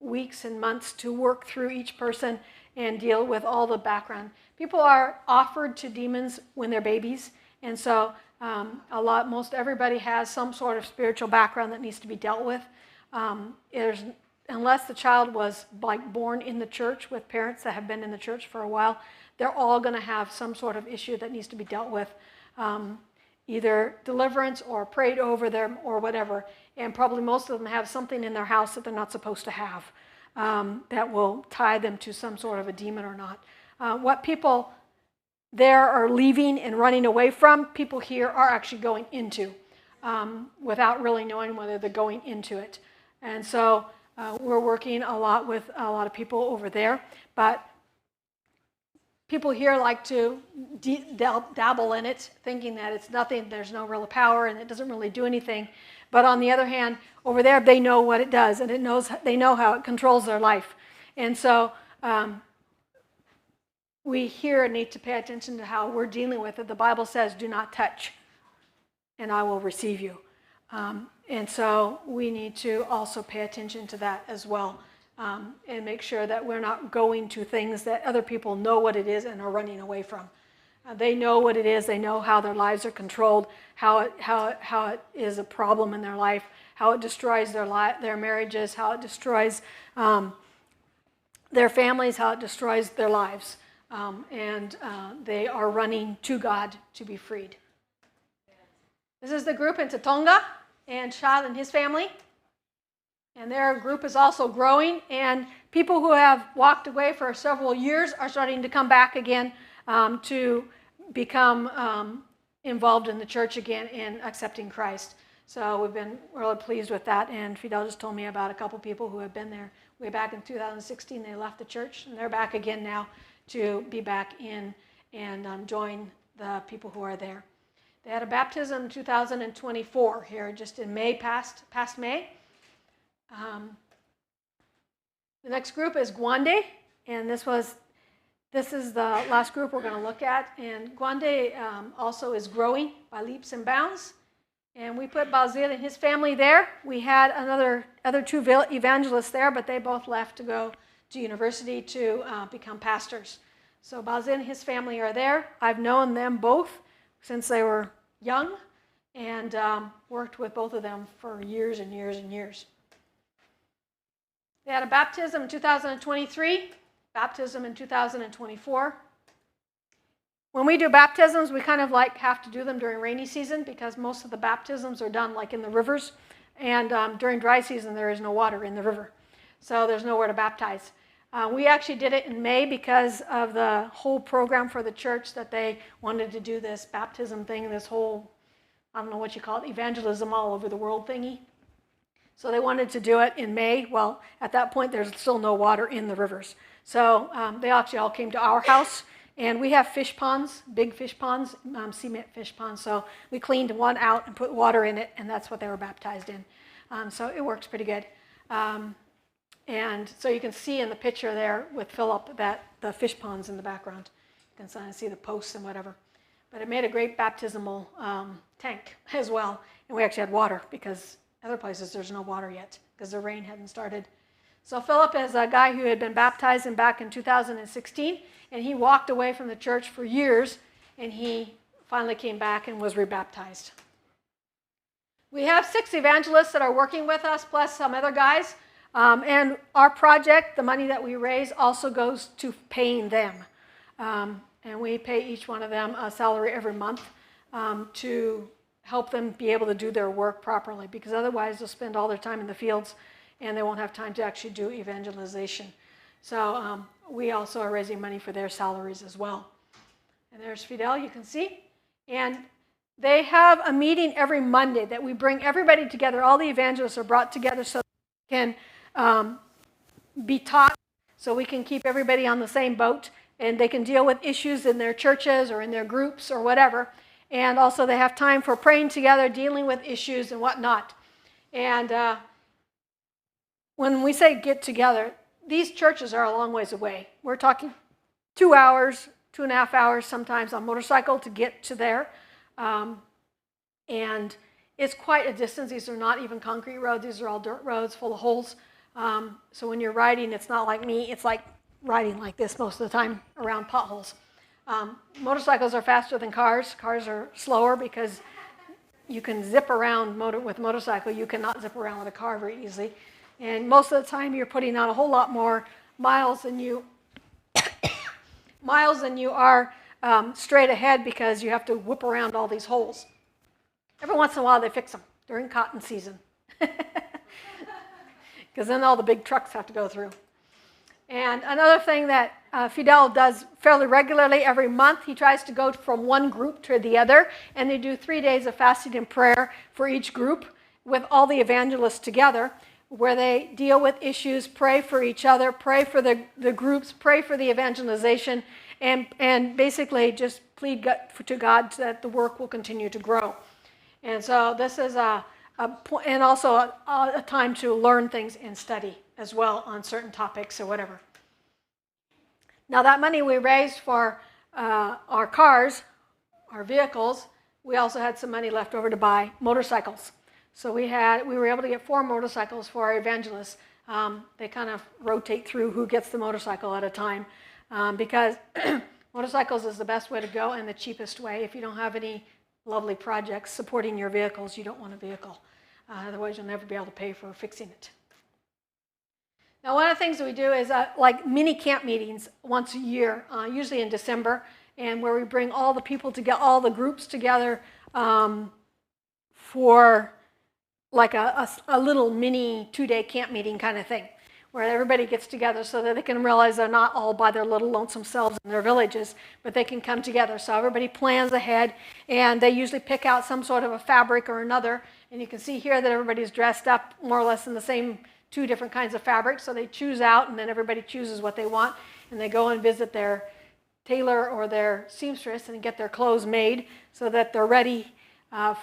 weeks and months to work through each person and deal with all the background. People are offered to demons when they're babies, and so most everybody has some sort of spiritual background that needs to be dealt with. Unless the child was like born in the church with parents that have been in the church for a while, they're all going to have some sort of issue that needs to be dealt with, either deliverance or prayed over them or whatever. And probably most of them have something in their house that they're not supposed to have that will tie them to some sort of a demon or not. What people there are leaving and running away from, people here are actually going into without really knowing whether they're going into it. And so we're working a lot with a lot of people over there, but people here like to dabble in it, thinking that it's nothing, there's no real power, and it doesn't really do anything. But on the other hand, over there, they know what it does, and they know how it controls their life. And so we here need to pay attention to how we're dealing with it. The Bible says, do not touch, and I will receive you. And so we need to also pay attention to that as well, and make sure that we're not going to things that other people know what it is and are running away from. They know what it is. They know how their lives are controlled, how it is a problem in their life, how it destroys their marriages, how it destroys their families, how it destroys their lives. And they are running to God to be freed. This is the group in Tatonga, and Shad and his family. And their group is also growing, and people who have walked away for several years are starting to come back again to become involved in the church again and accepting Christ. So we've been really pleased with that, and Fidel just told me about a couple people who have been there way back in 2016. They left the church, and they're back again now to be back in and join the people who are there. They had a baptism in 2024 here, just in May, past May. The next group is Gwande, and this is the last group we're going to look at. And Gwande also is growing by leaps and bounds. And we put Balswin and his family there. We had other two evangelists there, but they both left to go to university to become pastors. So Balswin and his family are there. I've known them both since they were young and worked with both of them for years and years and years. They had a baptism in 2023, baptism in 2024. When we do baptisms, we kind of have to do them during rainy season because most of the baptisms are done in the rivers. And during dry season, there is no water in the river. So there's nowhere to baptize. We actually did it in May because of the whole program for the church that they wanted to do this baptism thing, this whole, I don't know what you call it, evangelism all over the world thingy. So they wanted to do it in May. Well, at that point, there's still no water in the rivers. So they actually all came to our house. And we have fish ponds, big fish ponds, cement fish ponds. So we cleaned one out and put water in it, and that's what they were baptized in. So it works pretty good. And so you can see in the picture there with Philip that the fish ponds in the background. You can see the posts and whatever. But it made a great baptismal tank as well. And we actually had water because other places there's no water yet because the rain hadn't started. So Philip is a guy who had been baptized back in 2016. And he walked away from the church for years, and he finally came back and was rebaptized. We have 6 evangelists that are working with us, plus some other guys. And our project, the money that we raise, also goes to paying them. And we pay each one of them a salary every month to help them be able to do their work properly, because otherwise they'll spend all their time in the fields, and they won't have time to actually do evangelization. So we also are raising money for their salaries as well. And there's Fidel, you can see. And they have a meeting every Monday that we bring everybody together. All the evangelists are brought together so they can be taught, so we can keep everybody on the same boat, and they can deal with issues in their churches or in their groups or whatever. And also they have time for praying together, dealing with issues and whatnot. And when we say get together, these churches are a long ways away. We're talking 2 hours, 2.5 hours sometimes on motorcycle to get to there. And it's quite a distance. These are not even concrete roads. These are all dirt roads full of holes. So when you're riding, it's not like me. It's like riding like this most of the time around potholes. Motorcycles are faster than cars. Cars are slower because you can zip around with a motorcycle. You cannot zip around with a car very easily. And most of the time, you're putting out a whole lot more miles than you are straight ahead because you have to whip around all these holes. Every once in a while, they fix them during cotton season because then all the big trucks have to go through. And another thing that Fidel does fairly regularly every month, he tries to go from one group to the other, and they do 3 days of fasting and prayer for each group with all the evangelists together, where they deal with issues, pray for each other, pray for the groups, pray for the evangelization, and basically just plead to God that the work will continue to grow. And so this is and also a time to learn things and study as well on certain topics or whatever. Now that money we raised for our cars, our vehicles, we also had some money left over to buy motorcycles. So we were able to get 4 motorcycles for our evangelists. They kind of rotate through who gets the motorcycle at a time because motorcycles is the best way to go and the cheapest way. If you don't have any lovely projects supporting your vehicles, you don't want a vehicle. Otherwise, you'll never be able to pay for fixing it. Now, one of the things that we do is like mini camp meetings once a year, usually in December, and where we bring all the people together, all the groups together for like a little mini 2-day camp meeting kind of thing, where everybody gets together so that they can realize they're not all by their little lonesome selves in their villages, but they can come together. So everybody plans ahead, and they usually pick out some sort of a fabric or another. And you can see here that everybody's dressed up more or less in the same 2 different kinds of fabrics. So they choose out, and then everybody chooses what they want, and they go and visit their tailor or their seamstress and get their clothes made so that they're ready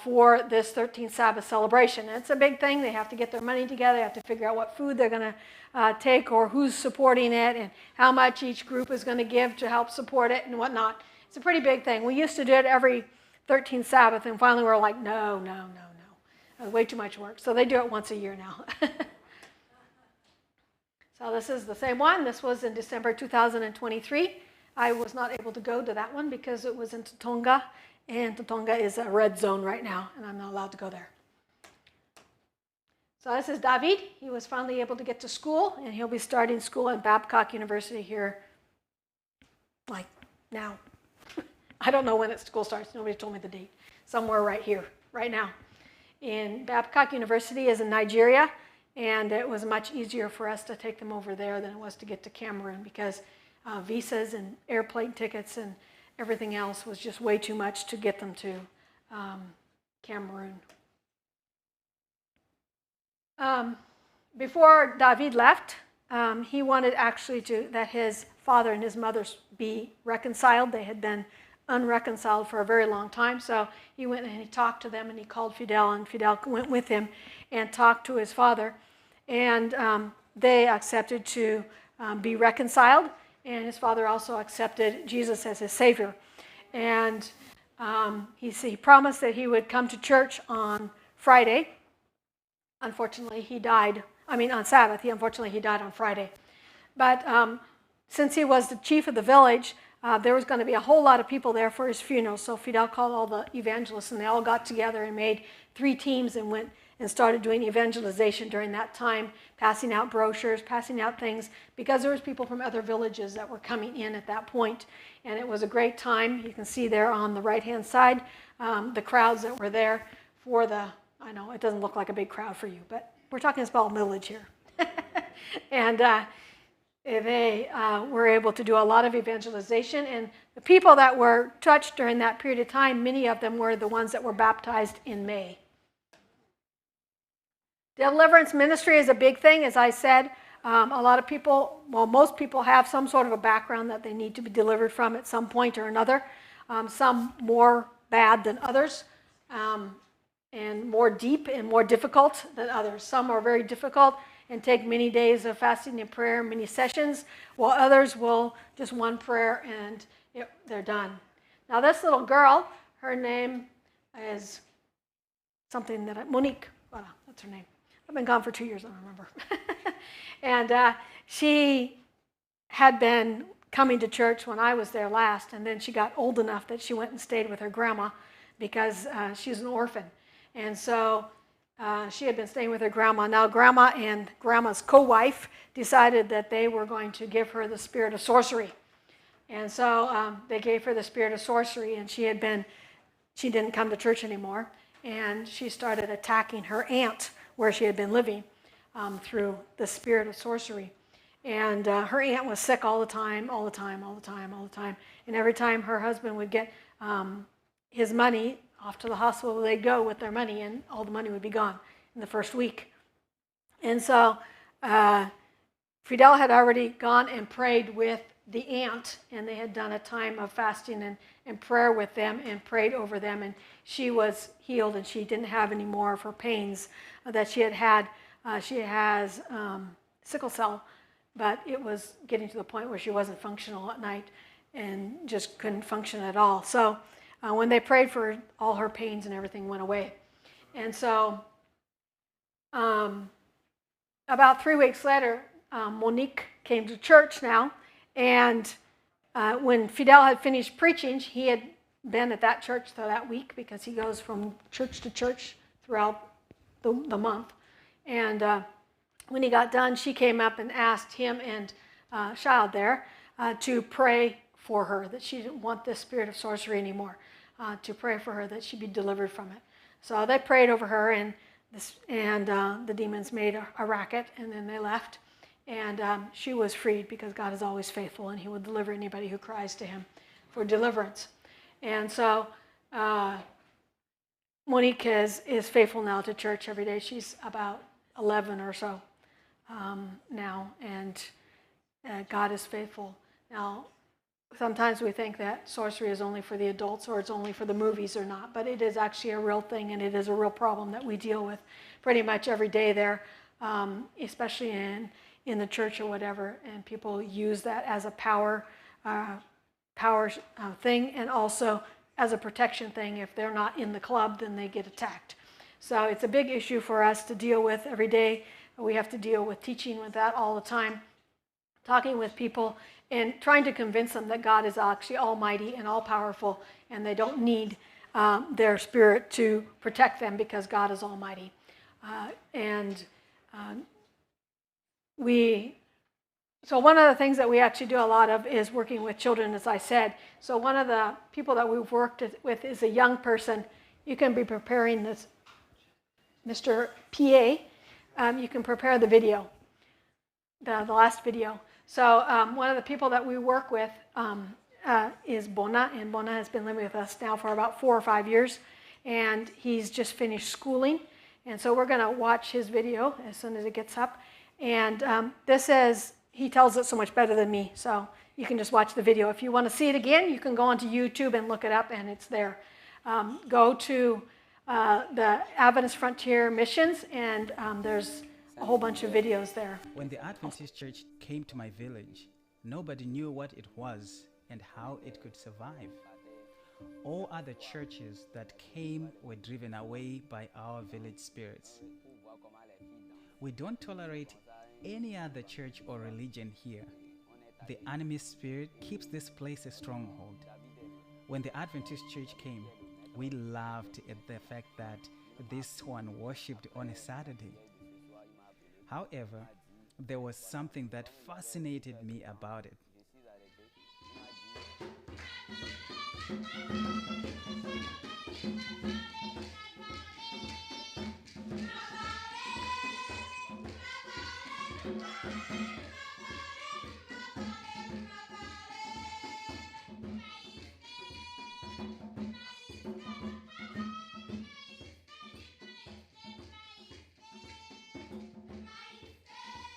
for this 13th Sabbath celebration. And it's a big thing. They have to get their money together. They have to figure out what food they're going to take or who's supporting it and how much each group is going to give to help support it and whatnot. It's a pretty big thing. We used to do it every 13th Sabbath, and finally we're like, no. Way too much work. So they do it once a year now. So this is the same one. This was in December 2023. I was not able to go to that one because it was in Tatonga, and Tatonga is a red zone right now, and I'm not allowed to go there. So this is David. He was finally able to get to school, and he'll be starting school at Babcock University here, like now. I don't know when school starts. Nobody told me the date. Somewhere right here, right now. In Babcock University is in Nigeria, and it was much easier for us to take them over there than it was to get to Cameroon because visas and airplane tickets and everything else was just way too much to get them to Cameroon. Before David left, he wanted actually that his father and his mother be reconciled. They had been unreconciled for a very long time, so he went and he talked to them, and he called Fidel, and Fidel went with him and talked to his father, and they accepted to be reconciled, and his father also accepted Jesus as his Savior. And he promised that he would come to church on Friday. Unfortunately, he died. On Sabbath. Unfortunately, he died on Friday. But since he was the chief of the village, there was going to be a whole lot of people there for his funeral. So Fidel called all the evangelists, and they all got together and made 3 teams and went and started doing evangelization during that time, passing out brochures, passing out things, because there was people from other villages that were coming in at that point. And it was a great time. You can see there on the right-hand side the crowds that were there for I know it doesn't look like a big crowd for you, but we're talking a small village here. And they were able to do a lot of evangelization, and the people that were touched during that period of time, many of them were the ones that were baptized in May. Deliverance ministry is a big thing, as I said. A lot of people, most people have some sort of a background that they need to be delivered from at some point or another. Some more bad than others, and more deep and more difficult than others. Some are very difficult and take many days of fasting and prayer, many sessions, while others will just one prayer and they're done. Now this little girl, her name is something Monique, that's her name. I've been gone for 2 years, I don't remember. And she had been coming to church when I was there last, and then she got old enough that she went and stayed with her grandma because she's an orphan. And so she had been staying with her grandma. Now grandma and grandma's co-wife decided that they were going to give her the spirit of sorcery. And so they gave her the spirit of sorcery, and she didn't come to church anymore. And she started attacking her aunt where she had been living through the spirit of sorcery. And her aunt was sick all the time. And every time her husband would get his money off to the hospital, they'd go with their money, and all the money would be gone in the first week. And so Fidel had already gone and prayed with the aunt, and they had done a time of fasting and prayer with them and prayed over them, and she was healed, and she didn't have any more of her pains that she had had. She has sickle cell, but it was getting to the point where she wasn't functional at night and just couldn't function at all. So when they prayed for her, all her pains and everything went away. And so about 3 weeks later, Monique came to church now, and when Fidel had finished preaching, he had been at that church for that week because he goes from church to church throughout the month. And when he got done, she came up and asked him and Child there to pray for her, that she didn't want this spirit of sorcery anymore, to pray for her that she be delivered from it. So they prayed over her, and the demons made a racket, and then they left. And she was freed because God is always faithful, and he will deliver anybody who cries to him for deliverance. And so Monique is faithful now to church every day. She's about 11 or so now, and God is faithful. Now, sometimes we think that sorcery is only for the adults or it's only for the movies or not, but it is actually a real thing, and it is a real problem that we deal with pretty much every day there, especially in the church or whatever, and people use that as a power thing, and also as a protection thing. If they're not in the club, then they get attacked. So it's a big issue for us to deal with every day. We have to deal with teaching with that all the time, talking with people and trying to convince them that God is actually almighty and all-powerful, and they don't need their spirit to protect them because God is almighty. So one of the things that we actually do a lot of is working with children, as I said. So one of the people that we've worked with is a young person. You can be preparing this, Mr. PA. You can prepare the video, the last video. So one of the people that we work with is Bona, and Bona has been living with us now for about 4 or 5 years, and he's just finished schooling. And so we're going to watch his video as soon as it gets up. And he tells it so much better than me, so you can just watch the video. If you want to see it again, you can go onto YouTube and look it up, and it's there. Go to the Adventist Frontier Missions, and there's a whole bunch of videos there. When the Adventist church came to my village, nobody knew what it was and how it could survive. All other churches that came were driven away by our village spirits. We don't tolerate any other church or religion here. The enemy spirit keeps this place a stronghold. When the Adventist church came, we laughed at the fact that this one worshipped on a Saturday. However, there was something that fascinated me about it.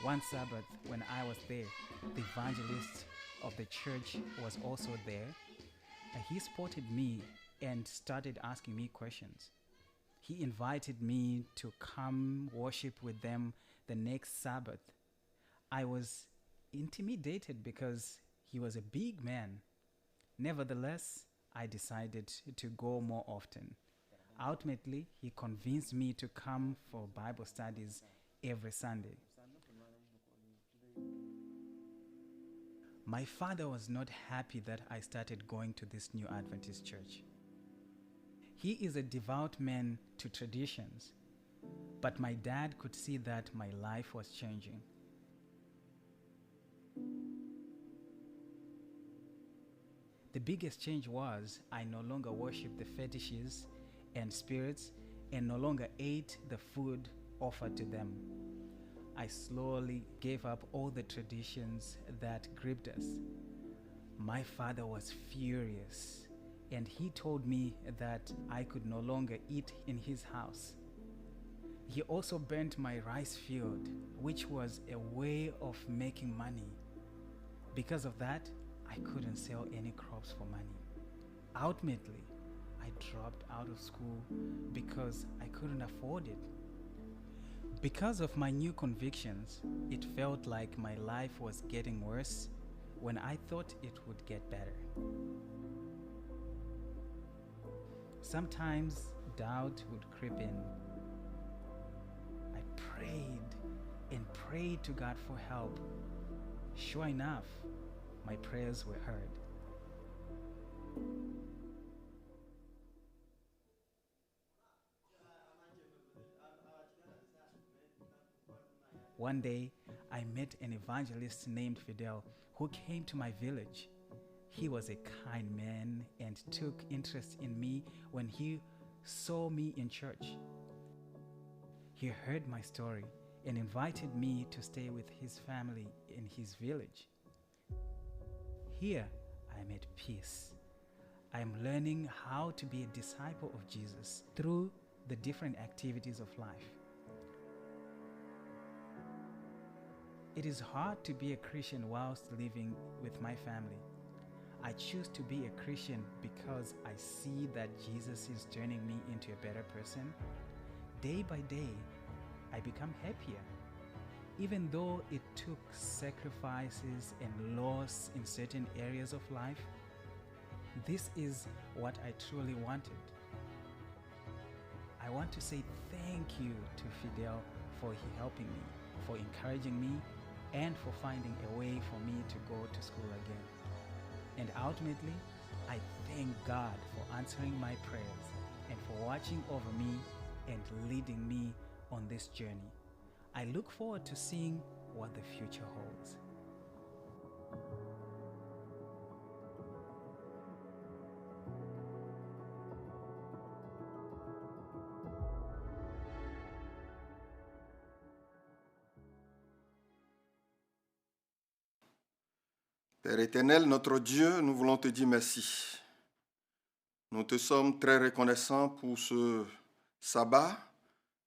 One Sabbath, when I was there, the evangelist of the church was also there. He spotted me and started asking me questions. He invited me to come worship with them the next Sabbath. I was intimidated because he was a big man. Nevertheless, I decided to go more often. Ultimately, he convinced me to come for Bible studies every Sunday. My father was not happy that I started going to this new Adventist church. He is a devout man to traditions, but my dad could see that my life was changing. The biggest change was I no longer worshiped the fetishes and spirits and no longer ate the food offered to them. I slowly gave up all the traditions that gripped us. My father was furious, and he told me that I could no longer eat in his house. He also burnt my rice field, which was a way of making money. Because of that, I couldn't sell any crops for money. Ultimately, I dropped out of school because I couldn't afford it. Because of my new convictions, it felt like my life was getting worse when I thought it would get better. Sometimes doubt would creep in. I prayed and prayed to God for help. Sure enough, my prayers were heard. One day, I met an evangelist named Fidel who came to my village. He was a kind man and took interest in me when he saw me in church. He heard my story and invited me to stay with his family in his village. Here, I am at peace. I am learning how to be a disciple of Jesus through the different activities of life. It is hard to be a Christian whilst living with my family. I choose to be a Christian because I see that Jesus is turning me into a better person. Day by day, I become happier. Even though it took sacrifices and loss in certain areas of life, this is what I truly wanted. I want to say thank you to Fidel for helping me, for encouraging me, and for finding a way for me to go to school again. And ultimately, I thank God for answering my prayers and for watching over me and leading me on this journey. I look forward to seeing what the future holds. Père éternel, notre Dieu, nous voulons te dire merci. Nous te sommes très reconnaissants pour ce sabbat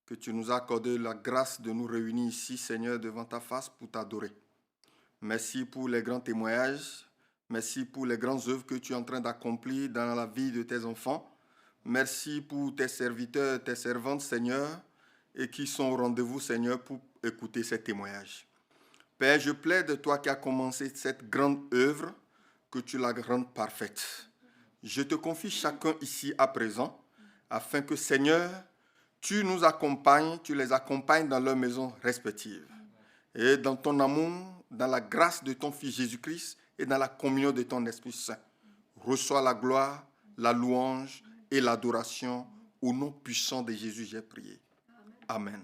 que tu nous as accordé la grâce de nous réunir ici, Seigneur, devant ta face pour t'adorer. Merci pour les grands témoignages. Merci pour les grandes œuvres que tu es en train d'accomplir dans la vie de tes enfants. Merci pour tes serviteurs, tes servantes, Seigneur, et qui sont au rendez-vous, Seigneur, pour écouter ces témoignages. Père, je plaide, toi qui as commencé cette grande œuvre, que tu la rendes parfaite. Je te confie chacun ici à présent, afin que, Seigneur, tu nous accompagnes, tu les accompagnes dans leurs maisons respectives. Et dans ton amour, dans la grâce de ton Fils Jésus-Christ et dans la communion de ton Esprit Saint. Reçois la gloire, la louange et l'adoration. Au nom puissant de Jésus, j'ai prié. Amen.